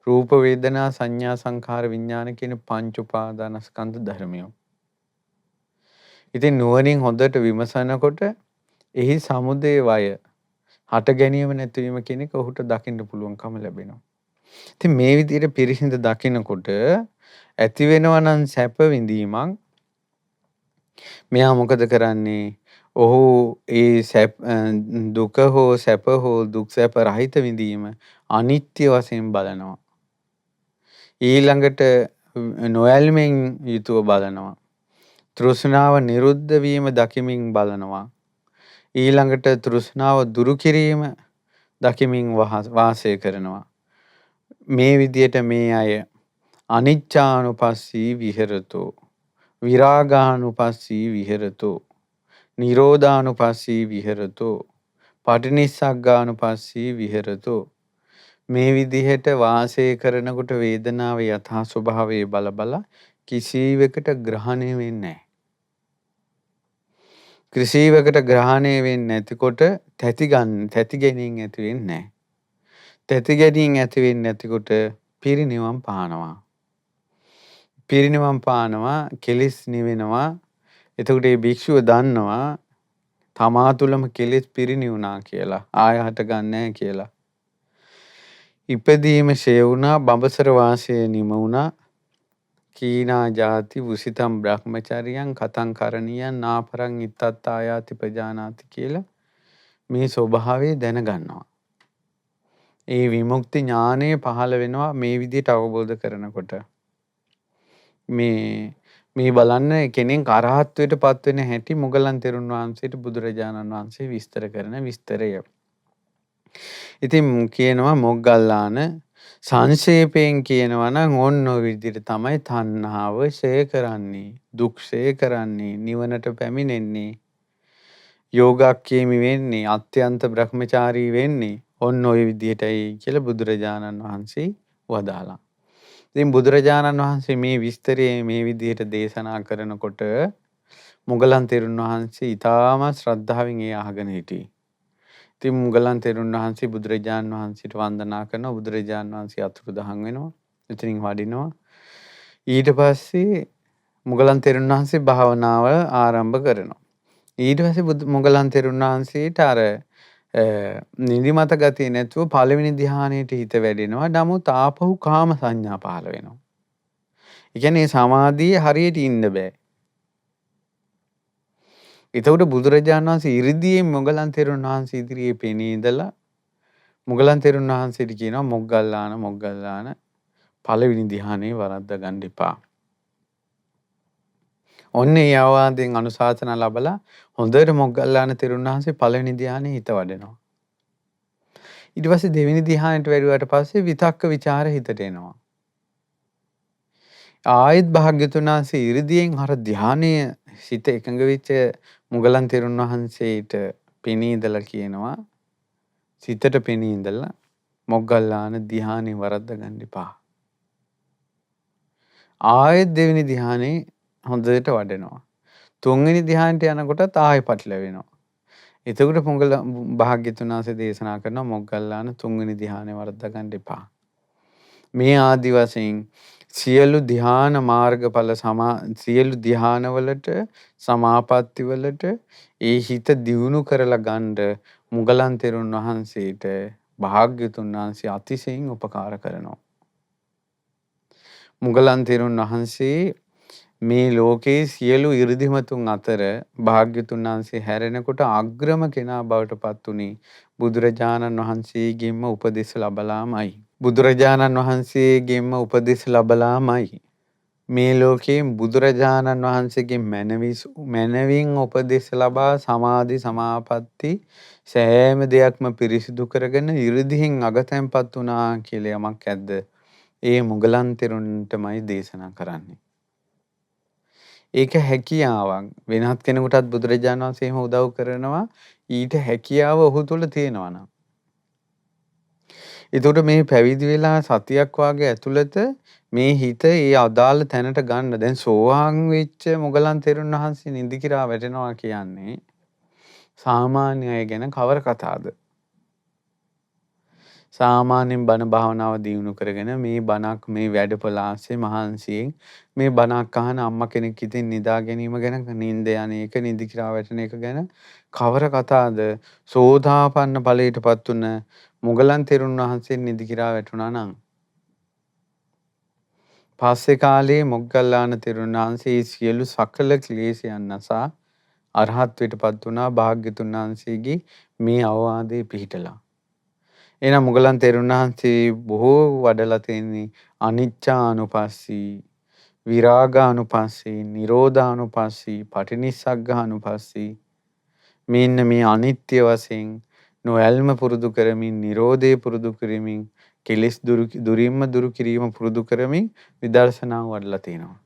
රූප වේදනා සංඥා සංඛාර විඥාන කියන පංච උපාදානස්කන්ධ ධර්මයෝ. ඉතින් නුවණින් හොඳට විමසනකොට එහි සමුදය වය හට ගැනීම නැතිවීම කියන එක ඔහුට දකින්න පුළුවන්කම ලැබෙනවා. ඉතින් මේ විදිහට පිරිසිඳ දකිනකොට ඇති වෙනවා නම් සැප විඳීමක්. මෙයා මොකද කරන්නේ? ඔහු ඒ දුක හෝ සැප හෝ දුක් සැප රහිත විඳීම අනිත්‍ය වශයෙන් බලනවා. ඊළඟට නොයල්මෙන් යුතුව බලනවා. තෘෂ්ණාව නිරුද්ධ වීම දකිමින් බලනවා. ඊළඟට තෘෂ්ණාව දුරු කිරීම දකිමින් වාසය කරනවා. මේ විදියට මේ අය අනිච්චානුපස්සී විහෙරතෝ, විරාගානුපස්සී විහෙරතෝ, නිරෝධානුපස්සී විහෙරතෝ, පටිනිස්සග්ගානුපස්සී විහෙරතෝ. මේ විදිහට වාසය කරනකොට වේදනාව යථා ස්වභාවය බල බල කිසිවකට ග්‍රහණය වෙන්නේ නැහැ. කිසිවකට ග්‍රහණය වෙන්නේ නැතිකොට තැති ගැනීම ඇති වෙන්නේ නැහැ. තැති ගැනීම ඇති වෙන්නේ නැතිකොට පිරිනිවන් පානවා. පිරිනිවන් පානවා, කෙලෙස් නිවෙනවා. එතකොට මේ භික්ෂුව දන්නවා තමා තුළම කෙලෙස් පිරිනිවුණා කියලා. ආය හට ගන්න නැහැ කියලා. ඉපදීම ෂේ වුණා, බඹසර වාසය නිම වුණා. කීනා ජාති වුසිතම් බ්‍රහ්මචරියං කතං කරණීයං නාපරං ඉත්තත් ආයාති ප්‍රජානාති කියලා මේ ස්වභාවය දැනගන්නවා. ඒ විමුක්ති ඥානය පහළ වෙනවා මේ විදිහට අවබෝධ කරනකොට. මේ බලන්න කෙනෙක් අරහත්වයට පත් වෙන හැටි මොගලන් තෙරුන් වහන්සේට බුදුරජාණන් වහන්සේ විස්තර කරන විස්තරය. ඉතින් කියනවා මොග්ගල්ලාන සංක්ෂේපයෙන් කියනවා නම් ඕන්න ඔය විදිහට තමයි තණ්හාව ඡය කරන්නේ, දුක් ඡය කරන්නේ, නිවනට පැමිණෙන්නේ, යෝගක්ඛේමි වෙන්නේ, අත්‍යන්ත බ්‍රහ්මචාරී වෙන්නේ ඔන්න ඔය විදිහටයි කියලා බුදුරජාණන් වහන්සේ වදාළා. ඉතින් බුදුරජාණන් වහන්සේ මේ විස්තරය මේ විදිහට දේශනා කරනකොට මුගලන් තෙරුන් වහන්සේ ඊටාම ශ්‍රද්ධාවෙන් ඒ අහගෙන හිටියේ. ඉතින් මුගලන් තෙරුන් වහන්සේ බුදුරජාණන් වහන්සේට වන්දනා කරනවා. බුදුරජාණන් වහන්සේ අතුරුදහන් වෙනවා. එතනින් වඩිනවා. ඊට පස්සේ මුගලන් තෙරුන් වහන්සේ භාවනාව ආරම්භ කරනවා. ඊට පස්සේ මුගලන් තෙරුන් වහන්සේට අර නිදිමත ගතිය නැතුව පළවෙනි ධ්‍යානයට හිත වැඩෙනවා. නමුත් ආපහු කාම සංඥා පහළ වෙනවා. ඒ කියන්නේ සමාධියේ හරියට ඉන්න බෑ. එතකොට බුදුරජාණන් වහන්සේ ඉරිදීයෙන් මොගලන් තෙරුන් වහන්සේ ඉදිරියේ පෙනී ඉඳලා මොගලන් තෙරුන් වහන්සේට කියනවා මොග්ගල්ලාන පළවෙනි ධ්‍යානෙ වරද්ද ගන්න එපා. ඔන්න ඒ අවවාදයෙන් අනුශාසනා ලැබලා හොඳට මොග්ගල්ලාන තෙරුන් වහන්සේ පළවෙනි ධ්‍යානෙ හිත වඩනවා. ඊට පස්සේ දෙවෙනි ධ්‍යානෙට වැඩුවාට පස්සේ විතක්ක ਵਿਚාර හිතට එනවා. ආයෙත් භාග්‍යතුන් වහන්සේ ඉරිදීයෙන් අර ධ්‍යානය සිත එකඟ වෙච්ච මුගලන් තෙරුන් වහන්සේට පෙනී ඉඳලා කියනවා සිතට පෙනී ඉඳලා මොග්ගල්ලාන ධ්‍යානෙ වරද්ද ගන්න එපා. ආයෙත් දෙවෙනි ධ්‍යානෙ හොඳට වඩනවා. තුන්වෙනි ධ්‍යානට යනකොටත් ආයෙ පටලැවෙනවා. එතකොට භාග්‍යතුන් වහන්සේ දේශනා කරනවා මොග්ගල්ලාන තුන්වෙනි ධ්‍යානෙ වරද්ද ගන්න එපා. මේ ආදි වශයෙන් සියලු ධ්‍යාන මාර්ගඵල සියලු ධ්‍යානවලට සමාපත්තිවලට ඒ හිත දියුණු කරලා ගන්න මුගලන් තෙරුන් වහන්සේට භාග්‍යතුන් වහන්සේ අතිශයින් උපකාර කරනවා. මුගලන් තෙරුන් වහන්සේ මේ ලෝකේ සියලු 이르දිමතුන් අතර භාග්‍යතුන් වහන්සේ හැරෙනකොට අග්‍රම කෙනා බවට පත් උනේ බුදුරජාණන් වහන්සේගෙන්ම උපදෙස් ලැබලාමයි. බුදුරජාණන් වහන්සේගෙන්ම උපදෙස් ලැබලාමයි. මේ ලෝකේ බුදුරජාණන් වහන්සේගෙන් මනවින් උපදෙස් ලබා සමාධි සමාපatti සෑම දෙයක්ම පිරිසිදු කරගෙන 이르දිහින් අගතැන්පත් වුණා කියලා යමක් ඇද්ද? ඒ මුගලන් තෙරුන්ටමයි දේශනා කරන්නේ. ඒක හැකියාවක්. වෙනත් කෙනෙකුටත් බුදුරජාණන් වහන්සේ එහෙම උදව් කරනවා. ඊට හැකියාව ඔහු තුල තියෙනවා නම්. ඒතකොට මේ පැවිදි වෙලා සතියක් වාගේ ඇතුළත මේ හිත ඒ අදාළ තැනට ගන්න. දැන් සෝවාන් වෙච්ච මුගලන් තෙරුන් වහන්සේ නිදි කිරා වැටෙනවා කියන්නේ සාමාන්‍ය අය ගැන කවර කතාවද? සාමාන්‍යයෙන් බණ භාවනාව දියුණු කරගෙන මේ බණක් මේ වැඩපොළ මහන්සියෙන් මේ බණක් අහන අම්මා කෙනෙක් ඉතින් නිදා ගැනීම ගැන නිින්ද යන එක නිදි කිරා වැටෙන එක ගැන කවර කතාද සෝතාපන්න ඵලයටපත් උන මුගලන් තෙරුන් වහන්සේ නිදි කිරා වැටුණා නම් පස්සේ කාලේ මොග්ගල්ලාන තෙරුන් වහන්සේ සියලු සකල ක්ලේශයන් නසා අරහත්ත්වයටපත් වුණා භාග්‍යතුන් වහන්සේගේ මේ අවවාදේ පිහිටලා. එහෙනම් මුගලන් තෙරුන් වහන්සේ බොහෝ වඩලා තියෙන්නේ අනිච්චානුපස්සී, විරාගානුපස්සී, නිරෝධානුපස්සී, පටිනිස්සග්ගානුපස්සී. මෙන්න මේ අනිත්‍ය වශයෙන් නොඇල්ම පුරුදු කරමින්, නිරෝධය පුරුදු කරමින්, කෙලෙස් දුරු කිරීම පුරුදු කරමින් විදර්ශනාව වඩලා තියෙනවා.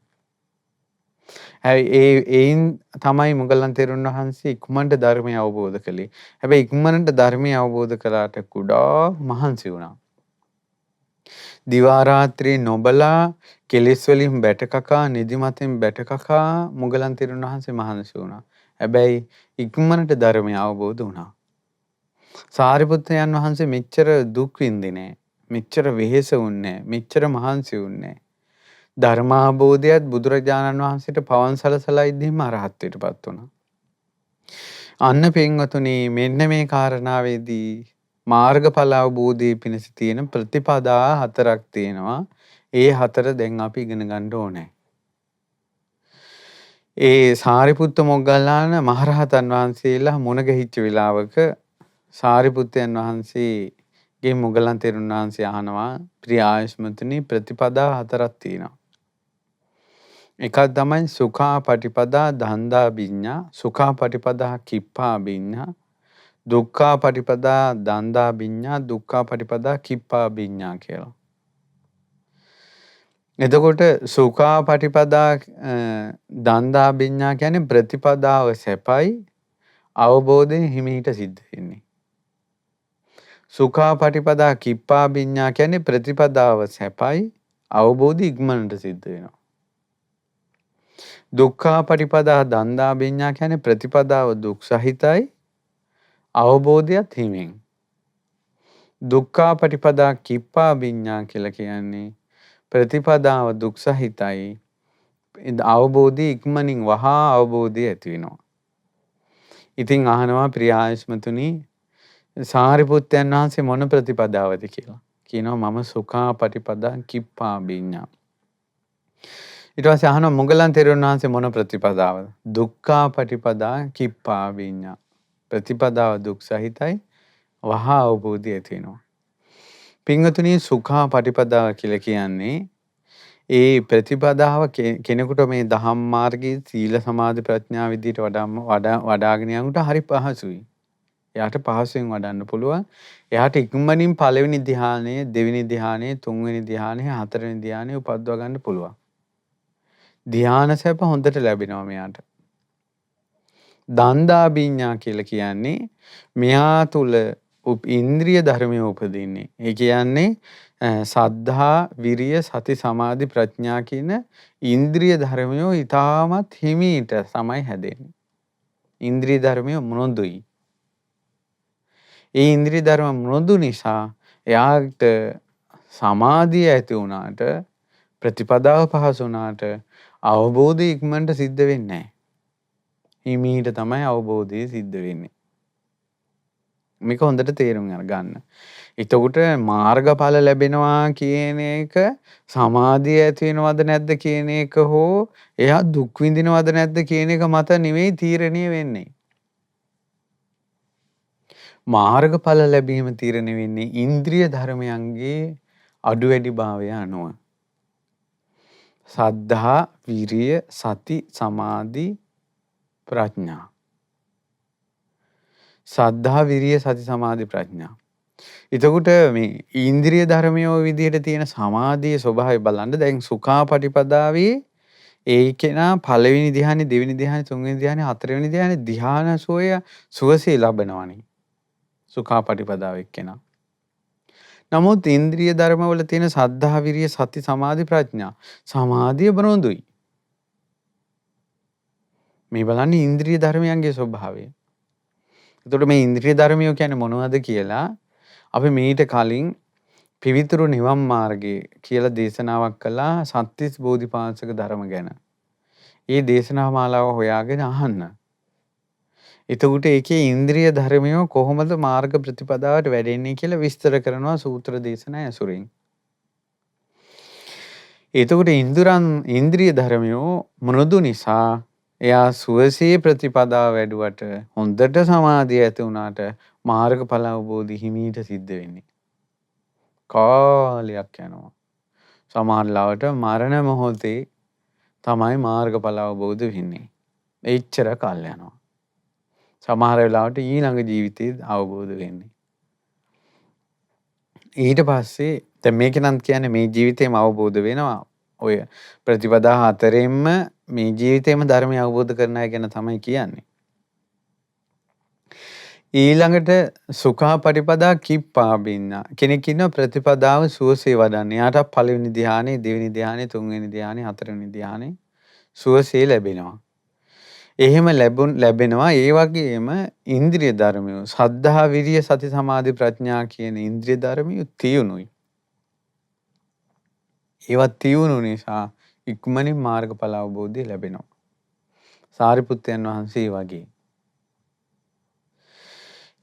එයින් තමයි මුගලන් තෙරුන් වහන්සේ ඉක්මනට ධර්මය අවබෝධ කළේ. හැබැයි ඉක්මනට ධර්මය අවබෝධ කළාට කුඩා මහන්සි වුණා. දිවා රාත්‍රී නොබලා කෙලෙස් වලින් බැටකකා නිදිමතෙන් බැටකකා මුගලන් තෙරුන් වහන්සේ මහන්සි වුණා. හැබැයි ඉක්මනට ධර්මය අවබෝධ වුණා. සාරිපුත්තයන් වහන්සේ මෙච්චර දුක් විඳින්නේ නැහැ. මෙච්චර වෙහෙස වුන්නේ නැහැ. මෙච්චර මහන්සි වුන්නේ නැහැ. ධර්මාබෝධයත් බුදුරජාණන් වහන්සේට පවන් සලසලා ඉදීම අරහත්ත්වයටපත් වුණා. අන්න පින්වතුනි මෙන්න මේ කාරණාවේදී මාර්ගඵල අවබෝධයේ පිණිස තියෙන ප්‍රතිපදා 4ක් තියෙනවා. ඒ 4 දැන් අපි ඉගෙන ගන්න ඕනේ. ඒ සාරිපුත්ත මොග්ගල්ලාන මහරහතන් වහන්සේලා මුණ ගැහිච්ච වෙලාවක සාරිපුත්තයන් වහන්සේගේ මුගලන් තෙරුන් වහන්සේ අහනවා ප්‍රිය ආයුෂ්මතුනි ප්‍රතිපදා 4ක් තියෙනවා. එකක් තමයි සුඛා පටිපදා දන්දා විඤ්ඤා, සුඛා පටිපදා කිප්පා විඤ්ඤා, දුක්ඛා පටිපදා දන්දා විඤ්ඤා, දුක්ඛා පටිපදා කිප්පා විඤ්ඤා කියලා. එතකොට සුඛා පටිපදා දන්දා විඤ්ඤා කියන්නේ ප්‍රතිපදාව සැපයි අවබෝධයෙන් හිමීට සිද්ධ වෙන්නේ. සුඛා පටිපදා කිප්පා විඤ්ඤා කියන්නේ ප්‍රතිපදාව සැපයි අවබෝධය ඉක්මනට සිද්ධ වෙනවා. දුක්ඛා පටිපදා දන්දා විඤ්ඤා කියන්නේ ප්‍රතිපදාව දුක් සහිතයි අවබෝධයත් හිමින්. දුක්ඛා පටිපදා කිප්පා විඤ්ඤා කියලා කියන්නේ ප්‍රතිපදාව දුක් සහිතයි අවබෝධය ඉක්මනින් වහා අවබෝධය ඇති වෙනවා. ඉතින් අහනවා ප්‍රිය ආයුෂ්මතුනි සාරිපුත්තයන් වහන්සේ මොන ප්‍රතිපදාවද කියලා. කියනවා මම සුඛා පටිපදා කිප්පා විඤ්ඤා. ඊට පස්සේ අහනවා මුගලන් තෙරුන් වහන්සේ මොන ප්‍රතිපදාවද? දුක්ඛා පටිපදා කිප්පා විඤ්ඤා. ප්‍රතිපදාව දුක් සහිතයි වහා අවබෝධය ඇති වෙනවා. පින්වතුනි සුඛා පටිපදාව කියලා කියන්නේ ඒ ප්‍රතිපදාව කෙනෙකුට මේ දහම් මාර්ගයේ සීල සමාධි ප්‍රඥා විදිහට වඩාගෙන යනකොට හරි පහසුයි. එයාට පහසුවෙන් වඩන්න පුළුවන්. එයාට ඉක්මනින් පළවෙනි ධ්‍යානය, දෙවෙනි ධ්‍යානය, තුන්වෙනි ධ්‍යානය, හතරවෙනි ධ්‍යානය උපද්දව ගන්න පුළුවන්. ධ්‍යාන සැප හොඳට ලැබෙනවා මෙයාට. දන්දා විඤ්ඤා කියලා කියන්නේ මෙයා තුල ඉන්ද්‍රිය ධර්මයේ උපදින්නේ. ඒ කියන්නේ සද්ධා, විරිය, සති, සමාධි, ප්‍රඥා කියන ඉන්ද්‍රිය ධර්මයෝ ඊටමත් හිමීට තමයි හැදෙන්නේ. ඉන්ද්‍රිය ධර්මයෝ මොනොදුයි. ඒ ඉන්ද්‍රිය ධර්ම මොනොදු නිසා එයාට සමාධිය ඇති වුණාට ප්‍රතිපදාව පහසු වුණාට අවබෝධය ඉක්මනට සිද්ධ වෙන්නේ නැහැ. හිමීට තමයි අවබෝධය සිද්ධ වෙන්නේ. මේක හොඳට තේරුම් ගන්න. එතකොට මාර්ගඵල ලැබෙනවා කියන එක සමාධිය ඇති වෙනවද නැද්ද කියන එක හෝ එයා දුක් විඳිනවද නැද්ද කියන එක මත නෙවෙයි තීරණය වෙන්නේ. මාර්ගඵල ලැබීම තීරණය වෙන්නේ ඉන්ද්‍රිය ධර්මයන්ගේ අඩු වැඩි භාවය අනුව. සද්ධා, විරිය, සති, සමාධි, ප්‍රඥා. සද්ධා, විරිය, සති, සමාධි, ප්‍රඥා. එතකොට මේ ඉන්ද්‍රිය ධර්මයෝ විදිහට තියෙන සමාධියේ ස්වභාවය බලන්න දැන් සුඛා පටිපදාවේ ඒකේනා පළවෙනි ධ්‍යානෙ, දෙවෙනි ධ්‍යානෙ, තුන්වෙනි ධ්‍යානෙ, හතරවෙනි ධ්‍යානෙ ධ්‍යාන සුවසේ ලබනවනේ. සුඛා පටිපදාව එක්කෙනා. නමුත් ඉන්ද්‍රිය ධර්මවල තියෙන සද්ධා, විරිය, සති, සමාධි, ප්‍රඥා සමාධිය බරොඳුයි. මේ බලන්නේ ඉන්ද්‍රිය ධර්මයන්ගේ ස්වභාවය. එතකොට මේ ඉන්ද්‍රිය ධර්මියෝ කියන්නේ මොනවද කියලා අපි මීට කලින් පිවිතුරු නිවන් මාර්ගය කියලා දේශනාවක් කළා සත්‍තිස් බෝධිපාක්ෂික ධර්ම ගැන. ඒ දේශනා මාලාව හොයාගෙන අහන්න. එතකොට ඒකේ ඉන්ද්‍රිය ධර්මයෝ කොහොමද මාර්ග ප්‍රතිපදාවට වැඩෙන්නේ කියලා විස්තර කරනවා සූත්‍ර දේශනා ඇසුරින්. එතකොට ඉන්ද්‍රිය ධර්මයෝ මෘදු නිසා එයා සුවසේ ප්‍රතිපදාව වැඩුවට හොඳට සමාධිය ඇති වුණාට මාර්ගඵල අවබෝධි හිමීට සිද්ධ වෙන්නේ. කාලයක් යනවා. සමහර ලාවට මරණ මොහොතේ තමයි මාර්ගඵල අවබෝධ වෙන්නේ. එච්චර කාල යනවා. සමහර වෙලාවට ඊළඟ ජීවිතේ අවබෝධ වෙන්නේ. ඊට පස්සේ දැන් මේක නම් කියන්නේ මේ ජීවිතේම අවබෝධ වෙනවා. ඔය ප්‍රතිපදා හතරෙන්ම මේ ජීවිතේම ධර්මය අවබෝධ කරන අය ගැන තමයි කියන්නේ. ඊළඟට සුඛාපටිපදා කිප්පාබින්න කෙනෙක් ඉන්න ප්‍රතිපදාව සුවසේ වඩන්න. එයාට පළවෙනි ධ්‍යානෙ, දෙවෙනි ධ්‍යානෙ, තුන්වෙනි ධ්‍යානෙ, හතරවෙනි ධ්‍යානෙ සුවසේ ලැබෙනවා. එහෙම ලැබෙනවා. ඒ වගේම ඉන්ද්‍රිය ධර්මයෝ සද්ධා, විරිය, සති, සමාධි, ප්‍රඥා කියන ඉන්ද්‍රිය ධර්මයෝ තියුණුයි. ඒවා තියුණු නිසා ඉක්මනින් මාර්ගඵල අවබෝධය ලැබෙනවා. සාරිපුත්තයන් වහන්සේ වගේ.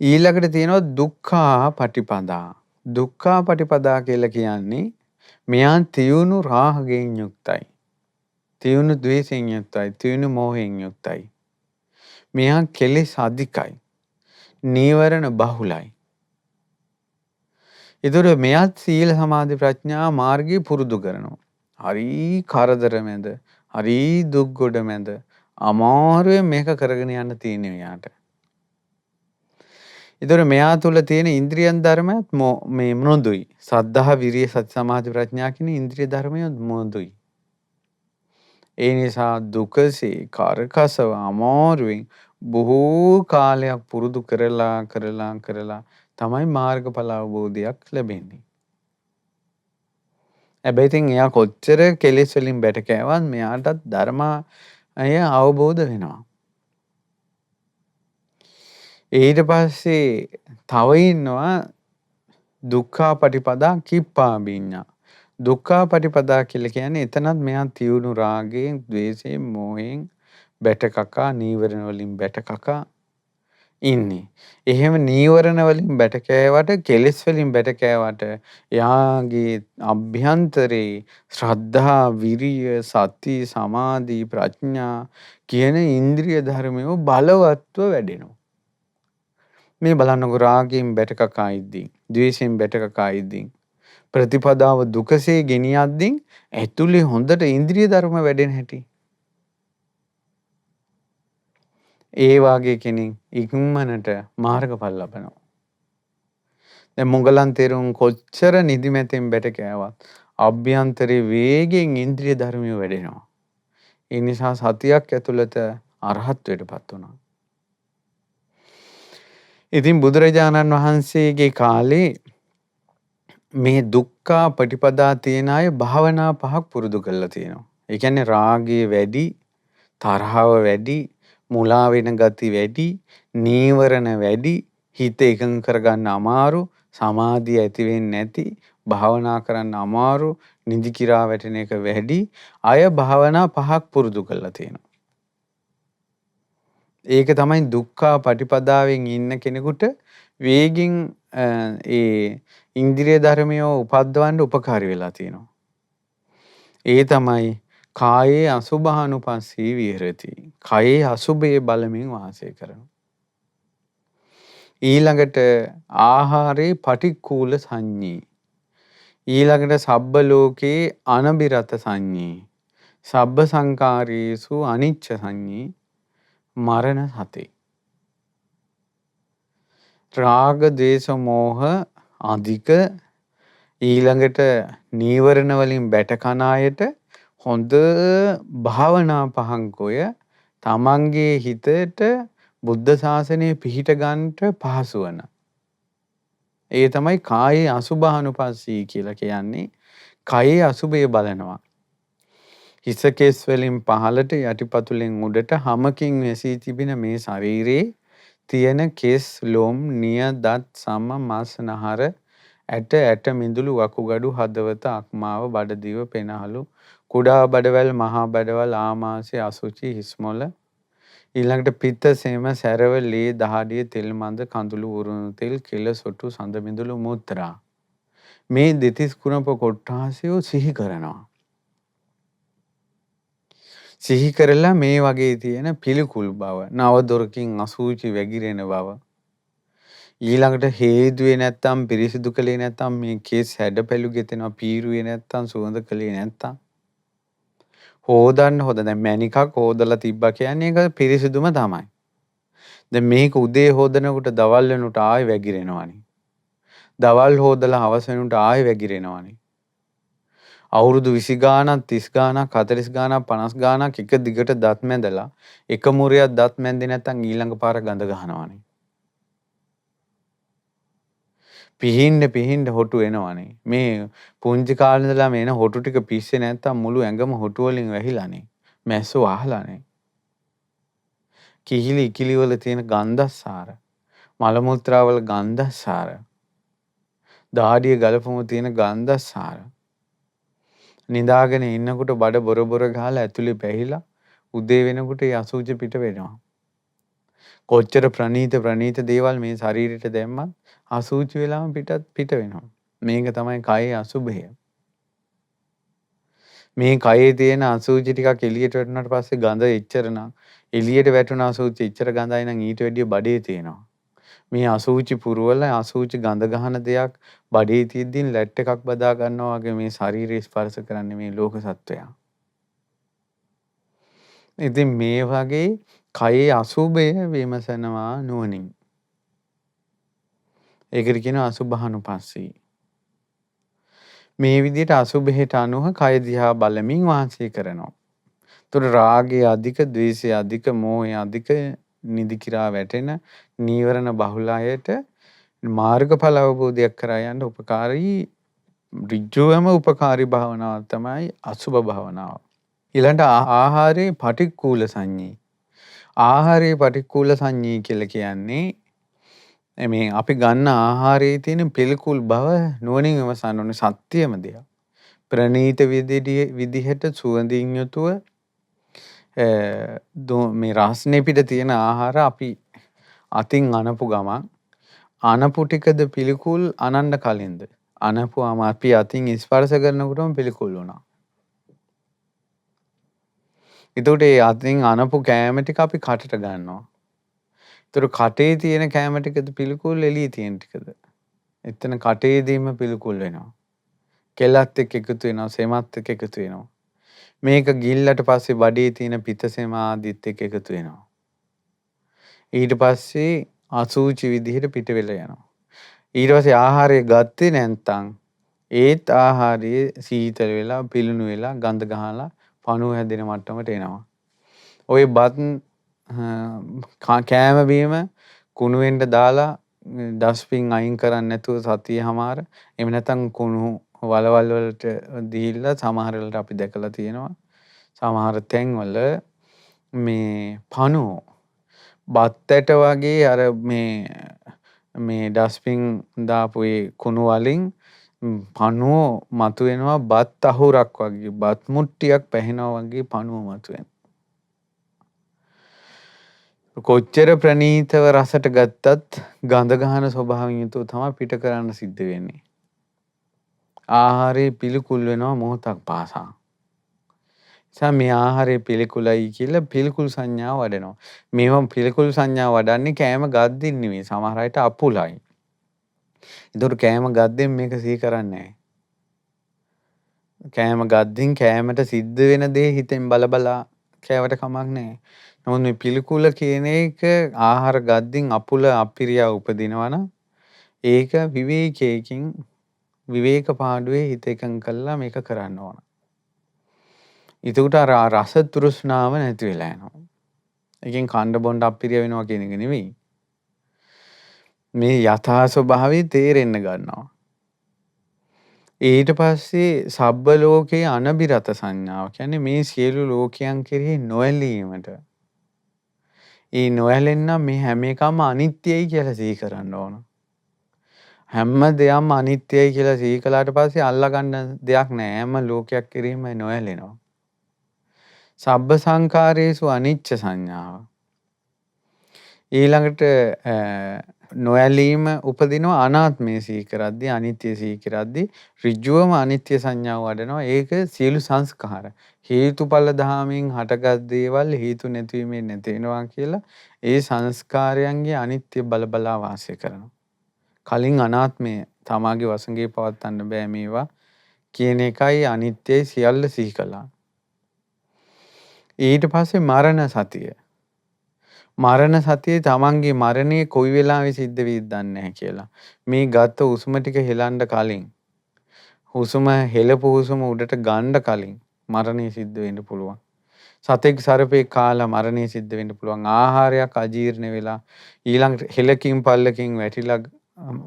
ඊළඟට තියෙනවා දුක්ඛා පටිපදා. දුක්ඛා පටිපදා කියලා කියන්නේ මෙයා තියුණු රාගයෙන් යුක්තයි. තියුණු ද්වේෂයෙන් යුක්තයි. තියුණු මෝහයෙන් යුක්තයි. මෙයා කෙලෙස් අධිකයි. නීවරණ බහුලයි. ඒතර මෙයාත් සීල සමාධි ප්‍රඥා මාර්ගය පුරුදු කරනවා. හරි කරදර මැද, හරි දුක් ගොඩ මැද අමාරුවෙන් මේක කරගෙන යන්න තියෙනවා මෙයාට. ඒතර මෙයා තුළ තියෙන ඉන්ද්‍රියන් ධර්මයත් මේ මෘදුයි. සද්ධා, විරිය, සති, සමාධි, ප්‍රඥා කියන ඉන්ද්‍රිය ධර්මයත් මෘදුයි. ඒ නිසා දුකසේ කරකසව අමාරුවෙන් බොහෝ කාලයක් පුරුදු කරලා තමයි මාර්ගඵල අවබෝධයක් ලැබෙන්නේ. හැබැයි ඉතින් එයා කොච්චර කෙලෙස් වලින් බැට කෑවත් මෙයාටත් ධර්මය අවබෝධ වෙනවා. ඊට පස්සේ තව ඉන්නවා දුක්ඛා පටිපදා කිප්පාබිඤ්ඤා. දුක්ඛා පටිපදා කියලා කියන්නේ එතනත් මෙයා තියුණු රාගයෙන්, ද්වේෂයෙන්, මෝහයෙන් බැට කකා නීවරණ වලින් බැට කකා ඉන්නේ. එහෙම නීවරණ වලින් බැට කෑවට, කෙලෙස් වලින් බැට කෑවට එයාගේ අභ්‍යන්තරේ ශ්‍රද්ධා, විරිය, සති, සමාධි, ප්‍රඥා කියන ඉන්ද්‍රිය ධර්මයෝ බලවත්ව වැඩෙනවා. මේ බලන්නකො රාගයෙන් බැට කකා ඉද්දී, ද්වේෂයෙන් බැට කකා ඉද්දී, ප්‍රතිපදාව දුකසේ ගෙනියද්දී ඇතුලේ හොඳට ඉන්ද්‍රිය ධර්ම වැඩෙන හැටි. ඒ වාගේ කෙනෙක් ඉක්මනට මාර්ගඵල ලබනවා. දැන් මොගලන් තෙරුන් කොච්චර නිදිමැතෙන් බැට කෑවත් අභ්‍යන්තරේ වේගෙන් ඉන්ද්‍රිය ධර්මිය වැඩෙනවා. ඒ නිසා සතියක් ඇතුළත අරහත්ත්වයටපත් වුණා. ඉතින් බුදුරජාණන් වහන්සේගේ කාලේ මේ දුක්ඛා පටිපදා තියෙන අය භාවනා පහක් පුරුදු කරලා තියෙනවා. ඒ කියන්නේ රාගය වැඩි, තරහව වැඩි, මුලා වෙන ගති වැඩි, නීවරණ වැඩි, හිත එකඟ කරගන්න අමාරු, සමාධිය ඇති වෙන්නේ නැති, භාවනා කරන්න අමාරු, නිදි කිරා වැටෙන එක වැඩි අය භාවනා පහක් පුරුදු කරලා තියෙනවා. ඒක තමයි දුක්ඛා පටිපදාවෙන් ඉන්න කෙනෙකුට වේගින් ඒ ඉන්ද්‍රිය ධර්මය උපද්දවන්න උපකාරී වෙලා තියෙනවා. ඒ තමයි කායේ අසුභානුපස්සී විහෙරති. කයේ අසුභයේ බලමින් වාසය කරනවා. ඊළඟට ආහාරේ පටික්කුල සංඤී. ඊළඟට සබ්බ ලෝකේ අනබිරත සංඤී. සබ්බ සංකාරේසු අනිච්ච සංඤී. මරණ සතේ. රාග, ද්වේෂ, මෝහ අධික ඊළඟට නීවරණ වලින් බැට කන අයට හොඳ භාවනා පහන්කොය තමන්ගේ හිතට බුද්ධ ශාසනය පිහිට ගන්නට පහසු වන. ඒ තමයි කායේ අසුභානුපස්සී කියලා කියන්නේ. කයේ අසුභය බලනවා. හිස කෙස් වලින් පහළට යටිපතුලෙන් උඩට හැමකින් වැසී තිබෙන මේ ශරීරේ තියෙන කෙස් ලොම් නිය දත් සම මස් නහර ඇට මිදුළු වකුගඩු හදවත අක්මාව බඩදිව පෙනහළු කුඩා බඩවැල් මහා බඩවැල් ආමාශය අසුචි හිස්මොල ඊළඟට පිත්ත සේම සැරව ලේ දහඩිය තෙල් මඳ කඳුළු උරුණු තෙල් කෙල සොටු සඳ මිදුළු මුත්‍රා මේ දෙතිස් කුණප කොට්ටාසය සිහි කරනවා. සිහි කරලා මේ වගේ තියෙන පිළිකුල් බව නව දොරකින් අසූචි වැగిරෙන බව ඊළඟට හේදුවේ නැත්තම් පිරිසිදු කළේ නැත්තම් මේ කේස් හැඩ පැලු ගෙතෙනවා පීරුවේ නැත්තම් සුවඳ කළේ නැත්තම් හොදන්න හොද දැන් මැණිකක් හොදලා තිබ්බා කියන්නේ ඒක පිරිසිදුම තමයි. දැන් මේක උදේ හොදනකොට දවල් වෙනකොට ආයෙ වැగిරෙනවානේ. දවල් හොදලා හවස වෙනකොට ආයෙ වැగిරෙනවානේ. අවුරුදු 20 ගාණක් 30 ගාණක් 40 ගාණක් 50 ගාණක් එක දිගට දත් මැදලා එක මුරයක් දත් මැද්දේ නැත්තම් ඊළඟ පාර ගඳ ගහනවානේ. පිහින්න හොටු එනවනේ. මේ පුංචි කාලේ ඉඳලා මේන හොටු ටික පිස්සේ නැත්තම් මුළු ඇඟම හොටු වලින් වැහිලානේ. මැස්සෝ අහලානේ. කිහිලි ඉකිලි වල තියෙන ගන්ධස්සාර, මල මුත්‍රා වල ගන්ධස්සාර, දාඩිය ගලපුම තියෙන ගන්ධස්සාර. නිදාගෙන ඉන්නකොට බඩ බොර ගහලා ඇතුලේ පැහිලා උදේ වෙනකොට ඒ අසුචි පිට වෙනවා. කොච්චර ප්‍රනීත දේවල් මේ ශරීරෙට දැම්මත් අසුචි වෙලාම පිට වෙනවා. මේක තමයි කයේ අසුභය. මේ කයේ තියෙන අසුචි ටිකක් එළියට වැටුණාට පස්සේ ගඳ එච්චර නම් එළියට වැටුණ අසුචි එච්චර ගඳයි නම් ඊට වැඩිය බඩේ තියෙනවා. මේ අසුචි පුරවල අසුචි ගඳ ගහන දෙයක් බඩේ තියෙද්දී ලැට් එකක් බදා ගන්නවා වගේ මේ ශරීරය ස්පර්ශ කරන්නේ මේ ලෝක සත්වයා. ඉතින් මේ වගේ කයේ අසුභය විමසනවා නුවණින්. ඒකට කියනවා අසුභානුපස්සී. මේ විදිහට අසුභයට අනුව කය දිහා බලමින් වාසය කරනවා. ඒතර රාගය අධික, ද්වේෂය අධික, මෝහය අධික නිදි කිරා වැටෙන නීවරණ බහුල අයට මාර්ගඵල අවබෝධයක් කරා යන්න උපකාරී ඍජුවම උපකාරී භාවනාව තමයි අසුභ භාවනාව. ඊළඟට ආහාරයේ පටික්කුල සංඤී. ආහාරයේ පටික්කුල සංඤී කියලා කියන්නේ මේ අපි ගන්න ආහාරයේ තියෙන පිළිකුල් බව නුවණින් විමසන්න ඕනේ සත්‍යම දෙයක්. ප්‍රණීත විදිහට සුවඳින් යුතුව මේ රසනේ පිට තියෙන ආහාර අපි අතින් අනපු ගමන් අනපු ටිකද පිළිකුල් අනන්න කලින්ද අනපුවාම අපි අතින් ස්පර්ශ කරනකොටම පිළිකුල් වුණා. ඒතකොට ඒ අතින් අනපු කෑම ටික අපි කටට ගන්නවා. ඒතර කටේ තියෙන කෑම ටිකද පිළිකුල් එළියේ තියෙන ටිකද? එතන කටේදීම පිළිකුල් වෙනවා. කෙලත් එක්ක එකතු වෙනවා, සෙමත් එක්ක එකතු වෙනවා. මේක ගිල්ලට පස්සේ බඩේ තියෙන පිත්තසෙම ආදිත් එක්ක එකතු වෙනවා. ඊට පස්සේ අසුචි විදිහට පිට වෙලා යනවා. ඊට පස්සේ ආහාරය ගත්තේ නැත්නම් ඒත් ආහාරයේ සීතල වෙලා පිලුණු වෙලා ගඳ ගහලා පණුව හැදෙන මට්ටමට එනවා. ওই බත් කෑම බීම කුණු වෙන්න දාලා ඩස්බින් අයින් කරන්නේ නැතුව සතියමාර එහෙම නැත්නම් කුණු වලවල් වලට දීලා සමහර වෙලාවට අපි දැකලා තියෙනවා සමහර තැන්වල මේ පණුව බත් ඇට වගේ අර මේ ඩස්බින් දාපු ඒ කුණු වලින් පණුව මතුවෙනවා බත් අහුරක් වගේ බත් මුට්ටියක් පැහෙනවා වගේ පණුව මතුවෙනවා. කොච්චර ප්‍රනීතව රසට ගත්තත් ගඳ ගහන ස්වභාවයෙන් යුතුව තමයි පිට කරන්න සිද්ධ වෙන්නේ. ආහාරයේ පිළිකුල් වෙනවා මොහොතක් පාසා. මේ ආහාරයේ පිළිකුලයි කියලා පිළිකුල් සංඥාව වඩනවා. මේවම පිළිකුල් සංඥාව වඩන්නේ කෑම ගද්දින් නෙවෙයි. සමහර අයට අපුලයි. ඒතර කෑම ගද්දෙන් මේක සිහි කරන්නේ නැහැ. කෑම ගද්දින් කෑමට සිද්ධ වෙන දේ හිතෙන් බලබලා කෑවට කමක් නැහැ. නමුත් මේ පිළිකුල කියන එක ආහාර ගද්දින් අපුල අපිරියා උපදිනවා නම් ඒක විවේකයකින් විවේක පාඩුවේ හිත එකඟ කළා මේක කරන්න ඕන. ඒකට අර රස තෘෂ්ණාව නැති වෙලා යනවා. එකෙන් කණ්ඩ බොණ්ඩ අපිරිය වෙනවා කියන එක නෙවෙයි. මේ යථා ස්වභාවය තේරෙන්න ගන්නවා. ඊට පස්සේ සබ්බ ලෝකේ අනබිරත සංඥාව කියන්නේ මේ සියලු ලෝකයන් කෙරෙහි නොඇලීමට ඒ නොඇලෙන්න මේ හැම එකම අනිත්‍යයි කියලා සිහි කරන්න ඕන. හැම දෙයක්ම අනිත්‍යයි කියලා සිහි කළාට පස්සේ අල්ලගන්න දෙයක් නැහැ. හැම ලෝකයක් කෙරෙහිම නොඇලෙනවා. සබ්බ සංඛාරේසු අනිච්ච සංඥාව. ඊළඟට නොඇලීම උපදිනවා අනාත්මය සිහි කරද්දී, අනිත්‍ය සිහි කරද්දී ඍජුවම අනිත්‍ය සංඥාව වඩනවා. ඒක සියලු සංස්කාර හේතුඵල ධාමයෙන් හටගත් දේවල් හේතු නැතිවීමෙන් නැති වෙනවා කියලා ඒ සංස්කාරයන්ගේ අනිත්‍ය බල බලා වාසය කරනවා. කලින් අනාත්මය තමාගේ වසඟේ පවත්වන්න බෑ මේවා කියන එකයි අනිත්‍යයි සියල්ල සිහි කළා. ඊට පස්සේ මරණ සතිය. මරණ සතියේ තමන්ගේ මරණය කොයි වෙලාවෙ සිද්ධ වෙයිද දන්නේ නැහැ කියලා. මේ ගත්ත හුස්ම ටික හෙලන්න කලින්, හුස්ම හෙලපු හුස්ම උඩට ගන්න කලින් මරණය සිද්ධ වෙන්න පුළුවන්. සතෙක් සර්පෙක් කාලා මරණය සිද්ධ වෙන්න පුළුවන්. ආහාරයක් අජීර්ණ වෙලා ඊළඟ හෙලකින් පල්ලකින් වැටිලා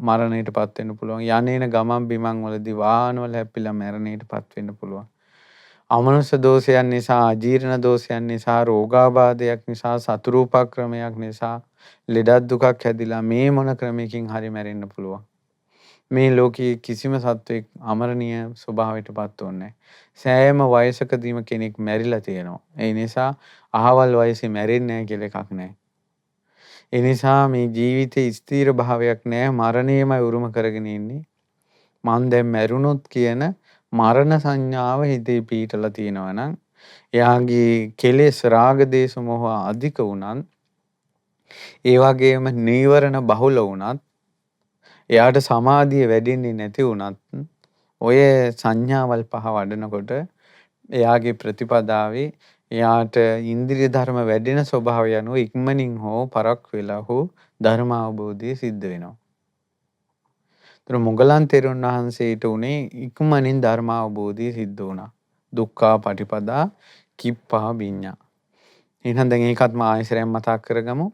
මරණයටපත් වෙන්න පුළුවන්. යන්නේන ගමන් බිමන් වලදී වාහන වල හැප්පිලා මරණයටපත් වෙන්න පුළුවන්. අමනුෂ්‍ය දෝෂයන් නිසා, අජීර්ණ දෝෂයන් නිසා, රෝගාබාධයක් නිසා, සතුරුපක්‍රමයක් නිසා ලෙඩක් දුකක් හැදිලා මේ මොන ක්‍රමයකින් හරි මැරෙන්න පුළුවන්. මේ ලෝකයේ කිසිම සත්වෙක් අමරණීය ස්වභාවයටපත් වෙන්නේ නැහැ. සෑම වයසකදීම කෙනෙක් මැරිලා තියෙනවා. ඒ නිසා අහවල් වයසේ මැරෙන්නේ නැහැ කියලා එකක් නැහැ. ඒ නිසා මේ ජීවිතේ ස්ථිර භාවයක් නැහැ. මරණයමයි උරුම කරගෙන ඉන්නේ. මං දැන් මැරුණොත් කියන මරණ සංඥාව හිතේ පීටලා තියෙනවා නම් එයාගේ කෙලෙස් රාග දේශ මොහ අධික වුණත් ඒ වගේම නීවරණ බහුල වුණත් එයාට සමාධිය වැඩෙන්නේ නැති වුණත් ඔය සංඥාවල් පහ වඩනකොට එයාගේ ප්‍රතිපදාවේ එයාට ඉන්ද්‍රිය ධර්ම වැඩෙන ස්වභාවය අනුව ඉක්මනින් හෝ පරක් වෙලා හෝ ධර්ම අවබෝධය සිද්ධ වෙනවා. මුගලන් තෙරුන් වහන්සේට උනේ ඉක්මනින් ධර්ම අවබෝධය සිද්ධ වුණා. දුක්ඛා පටිපදා කිප්පා විඤ්ඤා. එහෙනම් දැන් ඒකත් මා ආයෙසරෙන් මතක් කරගමු.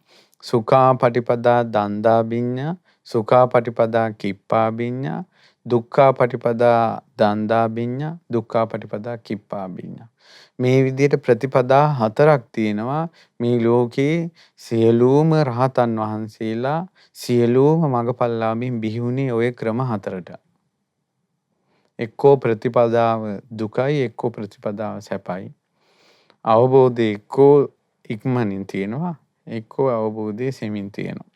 සුඛා පටිපදා දන්දා විඤ්ඤා, සුඛා පටිපදා කිප්පා විඤ්ඤා, දුක්ඛා පටිපදා දන්දා විඤ්ඤා, දුක්ඛා පටිපදා කිප්පා විඤ්ඤා. මේ විදිහට ප්‍රතිපදා හතරක් තියෙනවා. මේ ලෝකේ සියලුම රහතන් වහන්සේලා සියලුම මඟපල්ලාභීන් බිහි වුණේ ওই ක්‍රම හතරට. එක්කෝ ප්‍රතිපදාව දුකයි, එක්කෝ ප්‍රතිපදාව සැපයි. අවබෝධය එක්කෝ ඉක්මනින් තියෙනවා, එක්කෝ අවබෝධය සෙමින් තියෙනවා.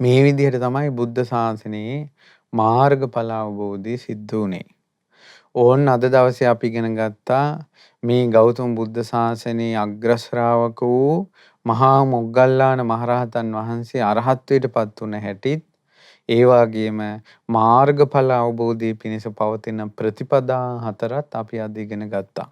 මේ විදිහට තමයි බුද්ධ ශාසනයේ මාර්ගඵල අවබෝධය සිද්ධ වුණේ. ඕන්න අද දවසේ අපි ඉගෙන ගත්තා මේ ගෞතම බුද්ධ ශාසනයේ අග්‍ර ශ්‍රාවක වූ මහා මොග්ගල්ලාන මහරහතන් වහන්සේ අරහත්ත්වයට පත් වුණ හැටිත් ඒ වගේම මාර්ගඵල අවබෝධය පිණිස පවතින ප්‍රතිපදා හතරත් අපි අද ඉගෙන ගත්තා.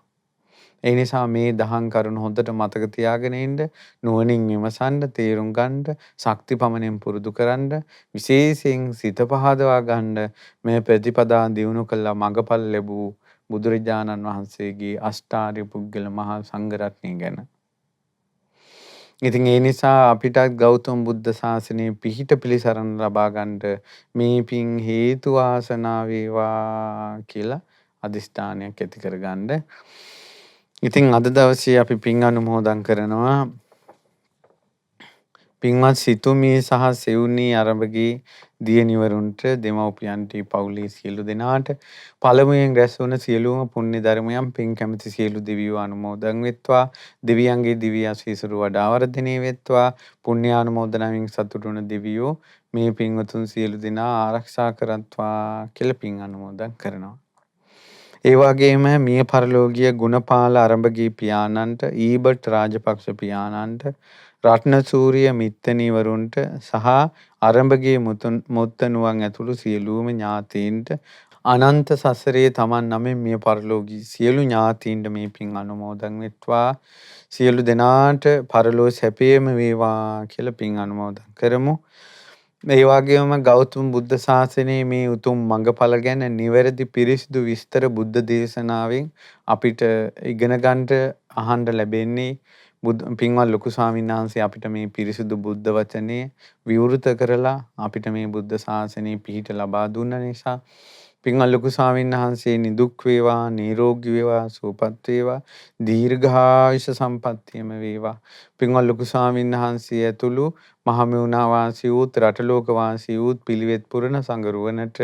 ඒ නිසා මේ දහම් කරුණු හොඳට මතක තියාගෙන ඉන්න, නුවණින් විමසන්න, තේරුම් ගන්න, ශක්ති පමණෙන් පුරුදු කරන්න, විශේෂයෙන් සිත පහදවා ගන්න මේ ප්‍රතිපදා දියුණු කළා මඟපල් ලැබූ බුදුරජාණන් වහන්සේගේ අෂ්ටාර්ය පුද්ගල මහා සංඝ රත්නය ගැන. ඉතින් ඒ නිසා අපිටත් ගෞතම බුද්ධ ශාසනයේ පිහිට පිළිසරණ ලබා ගන්නට මේ පින් හේතු වාසනා වේවා කියලා අදිෂ්ඨානයක් ඇති කරගන්න. ඉතින් අද දවසේ අපි පින් අනුමෝදන් කරනවා පින්වත් සිතුමී සහ සෙවුනී අරඹගේ දියණිවරුන්ට, දෙමව්පියන්ට, පවුලේ සියලු දෙනාට පළමුවෙන් රැස් වුණ සියලුම පුණ්‍ය ධර්මයන් පින් කැමති සියලු දෙවියෝ අනුමෝදන් වෙත්වා. දෙවියන්ගේ දිව්‍ය ආශීර්වාද වඩා වර්ධනය වෙත්වා. පුණ්‍ය අනුමෝදනාවෙන් සතුටු වුණ දෙවියෝ මේ පින්වතුන් සියලු දෙනා ආරක්ෂා කරත්වා කියලා පින් අනුමෝදන් කරනවා. ඒ වගේම මිය පරලෝකීය ගුණපාල අරඹගේ පියාණන්ට, ඊබට් රාජපක්ෂ පියාණන්ට, රත්නසූරිය මිත්තණිවරුන්ට සහ අරඹගේ මුත්තණුවන් ඇතුළු සියලුම ඥාතීන්ට අනන්ත සසරේ තමන් නමින් මිය පරලෝකී සියලු ඥාතීන්ට මේ පින් අනුමෝදන් වෙත්වා. සියලු දෙනාට පරලෝ සැපේම වේවා කියලා පින් අනුමෝදන් කරමු. ඒ වගේම ගෞතම බුද්ධ ශාසනයේ මේ උතුම් මඟඵල ගැන නිවැරදි පිරිසිදු විස්තර බුද්ධ දේශනාවෙන් අපිට ඉගෙන ගන්නට අහන්න ලැබෙන්නේ. පින්වත් ලොකු ස්වාමීන් වහන්සේ අපිට මේ පිරිසිදු බුද්ධ වචනේ විවෘත කරලා අපිට මේ බුද්ධ ශාසනයේ පිහිට ලබා දුන්න නිසා පින්වත් ලොකු ස්වාමීන් වහන්සේ නිදුක් වේවා, නිරෝගී වේවා, සුවපත් වේවා, දීර්ඝායුෂ සම්පන්නියම වේවා. පින්වත් ලොකු ස්වාමීන් වහන්සේ ඇතුළු මහමෙවුනා වාසී වූත් රටලෝක වාසී වූත් පිළිවෙත් පුරන සංගරුවනට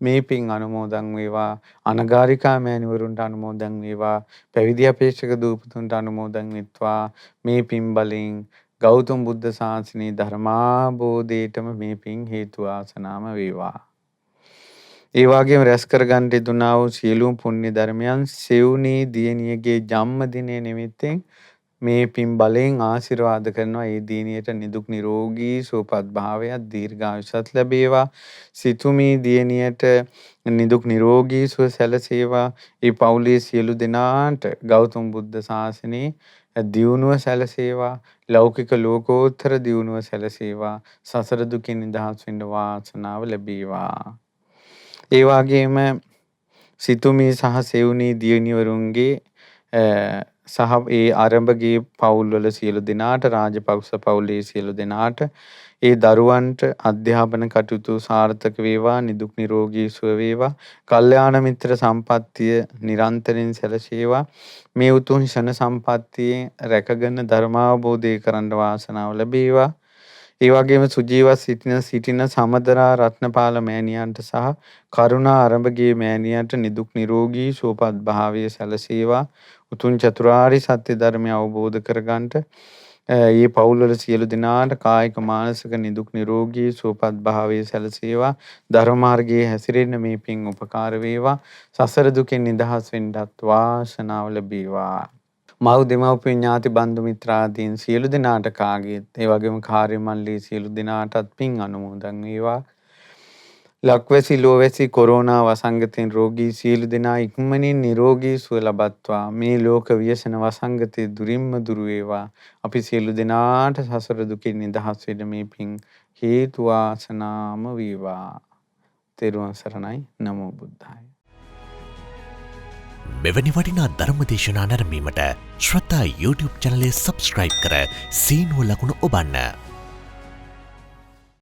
මේ පින් අනුමෝදන් වේවා. අනගාരികා මෑණිවරුන්ට අනුමෝදන් වේවා. පැවිදි අපේක්ෂක දූපතුන්ට අනුමෝදන් වෙත්වා. මේ පින් බලෙන් ගෞතම බුද්ධ ශාසනයේ ධර්මාබෝධයටම මේ පින් හේතු ආසනාම වේවා. ඒ වගේම රැස් කරගන්න යෙදුනා වූ සියලුම පුණ්‍ය ධර්මයන් සෙවුනී දියණියගේ ජන්මදිනය නිමිත්තෙන් මේ පින් බලෙන් ආශිර්වාද කරනවා. ඒ දියණියට නිදුක් නිරෝගී සුවපත් භාවයක් දීර්ඝායුෂත් ලැබේවා. සිතුමී දියණියට නිදුක් නිරෝගී සුව සැලසේවා. ඒ පවුලේ සියලු දෙනාට ගෞතම බුද්ධ ශාසනයේ දියුණුව සැලසේවා. ලෞකික ලෝකෝත්තර දියුණුව සැලසේවා. සසර දුකින් නිදහස් වෙන්න වාසනාව ලැබේවා. ඒ වගේම සිතුමී සහ සෙවුනී දියණිවරුන්ගේ සහ ඒ ආරම්භගේ පවුල්වල සියලු දෙනාට රාජපක්ෂ පවුලේ සියලු දෙනාට ඒ දරුවන්ට අධ්‍යාපන කටයුතු සාර්ථක වේවා, නිදුක් නිරෝගී සුව වේවා, කල්යාණ මිත්‍ර සම්පත්තිය නිරන්තරයෙන් සැලසේවා. මේ උතුම් ශන සම්පත්තියේ රැකගෙන ධර්මාවබෝධය කරන්න වාසනාව ලැබේවා. ඒ වගේම සුජීවත් සිටින සමදරා රත්නපාල මෑණියන්ට සහ කරුණා ආරම්භගේ මෑණියන්ට නිදුක් නිරෝගී සුවපත් භාවය සැලසේවා. උතුම් චතුරාර්ය සත්‍ය ධර්මය අවබෝධ කරගන්නට මේ පවුල්වල සියලු දෙනාට කායික මානසික නිදුක් නිරෝගී සුවපත් භාවය සැලසේවා. ධර්ම මාර්ගයේ හැසිරෙන්න මේ පින් උපකාර වේවා. සසර දුකෙන් නිදහස් වෙන්නත් වාසනාව ලැබේවා. මව් දෙමව්පිය ඥාති බන්දු මිත්‍රාදීන් සියලු දෙනාට කාගේත් ඒ වගේම කාර්ය මණ්ඩලයේ සියලු දෙනාටත් පින් අනුමෝදන් වේවා. ලක්වැසි ලෝවැසි කොරෝනා වසංගතෙන් රෝගී සියලු දෙනා ඉක්මනින් නිරෝගී සුව ලබත්වා. මේ ලෝක ව්‍යසන වසංගතේ දුරින්ම දුරු වේවා. අපි සියලු දෙනාට සසර දුකින් නිදහස් වෙන්න මේ පින් හේතු වාසනාම වේවා. තෙරුවන් සරණයි. නමෝ බුද්ධාය. මෙවැනි වටිනා ධර්ම දේශනා නැරඹීමට ශ්‍රද්ධා YouTube චැනලය සබස්ක්‍රයිබ් කර සීනුව ලකුණ ඔබන්න.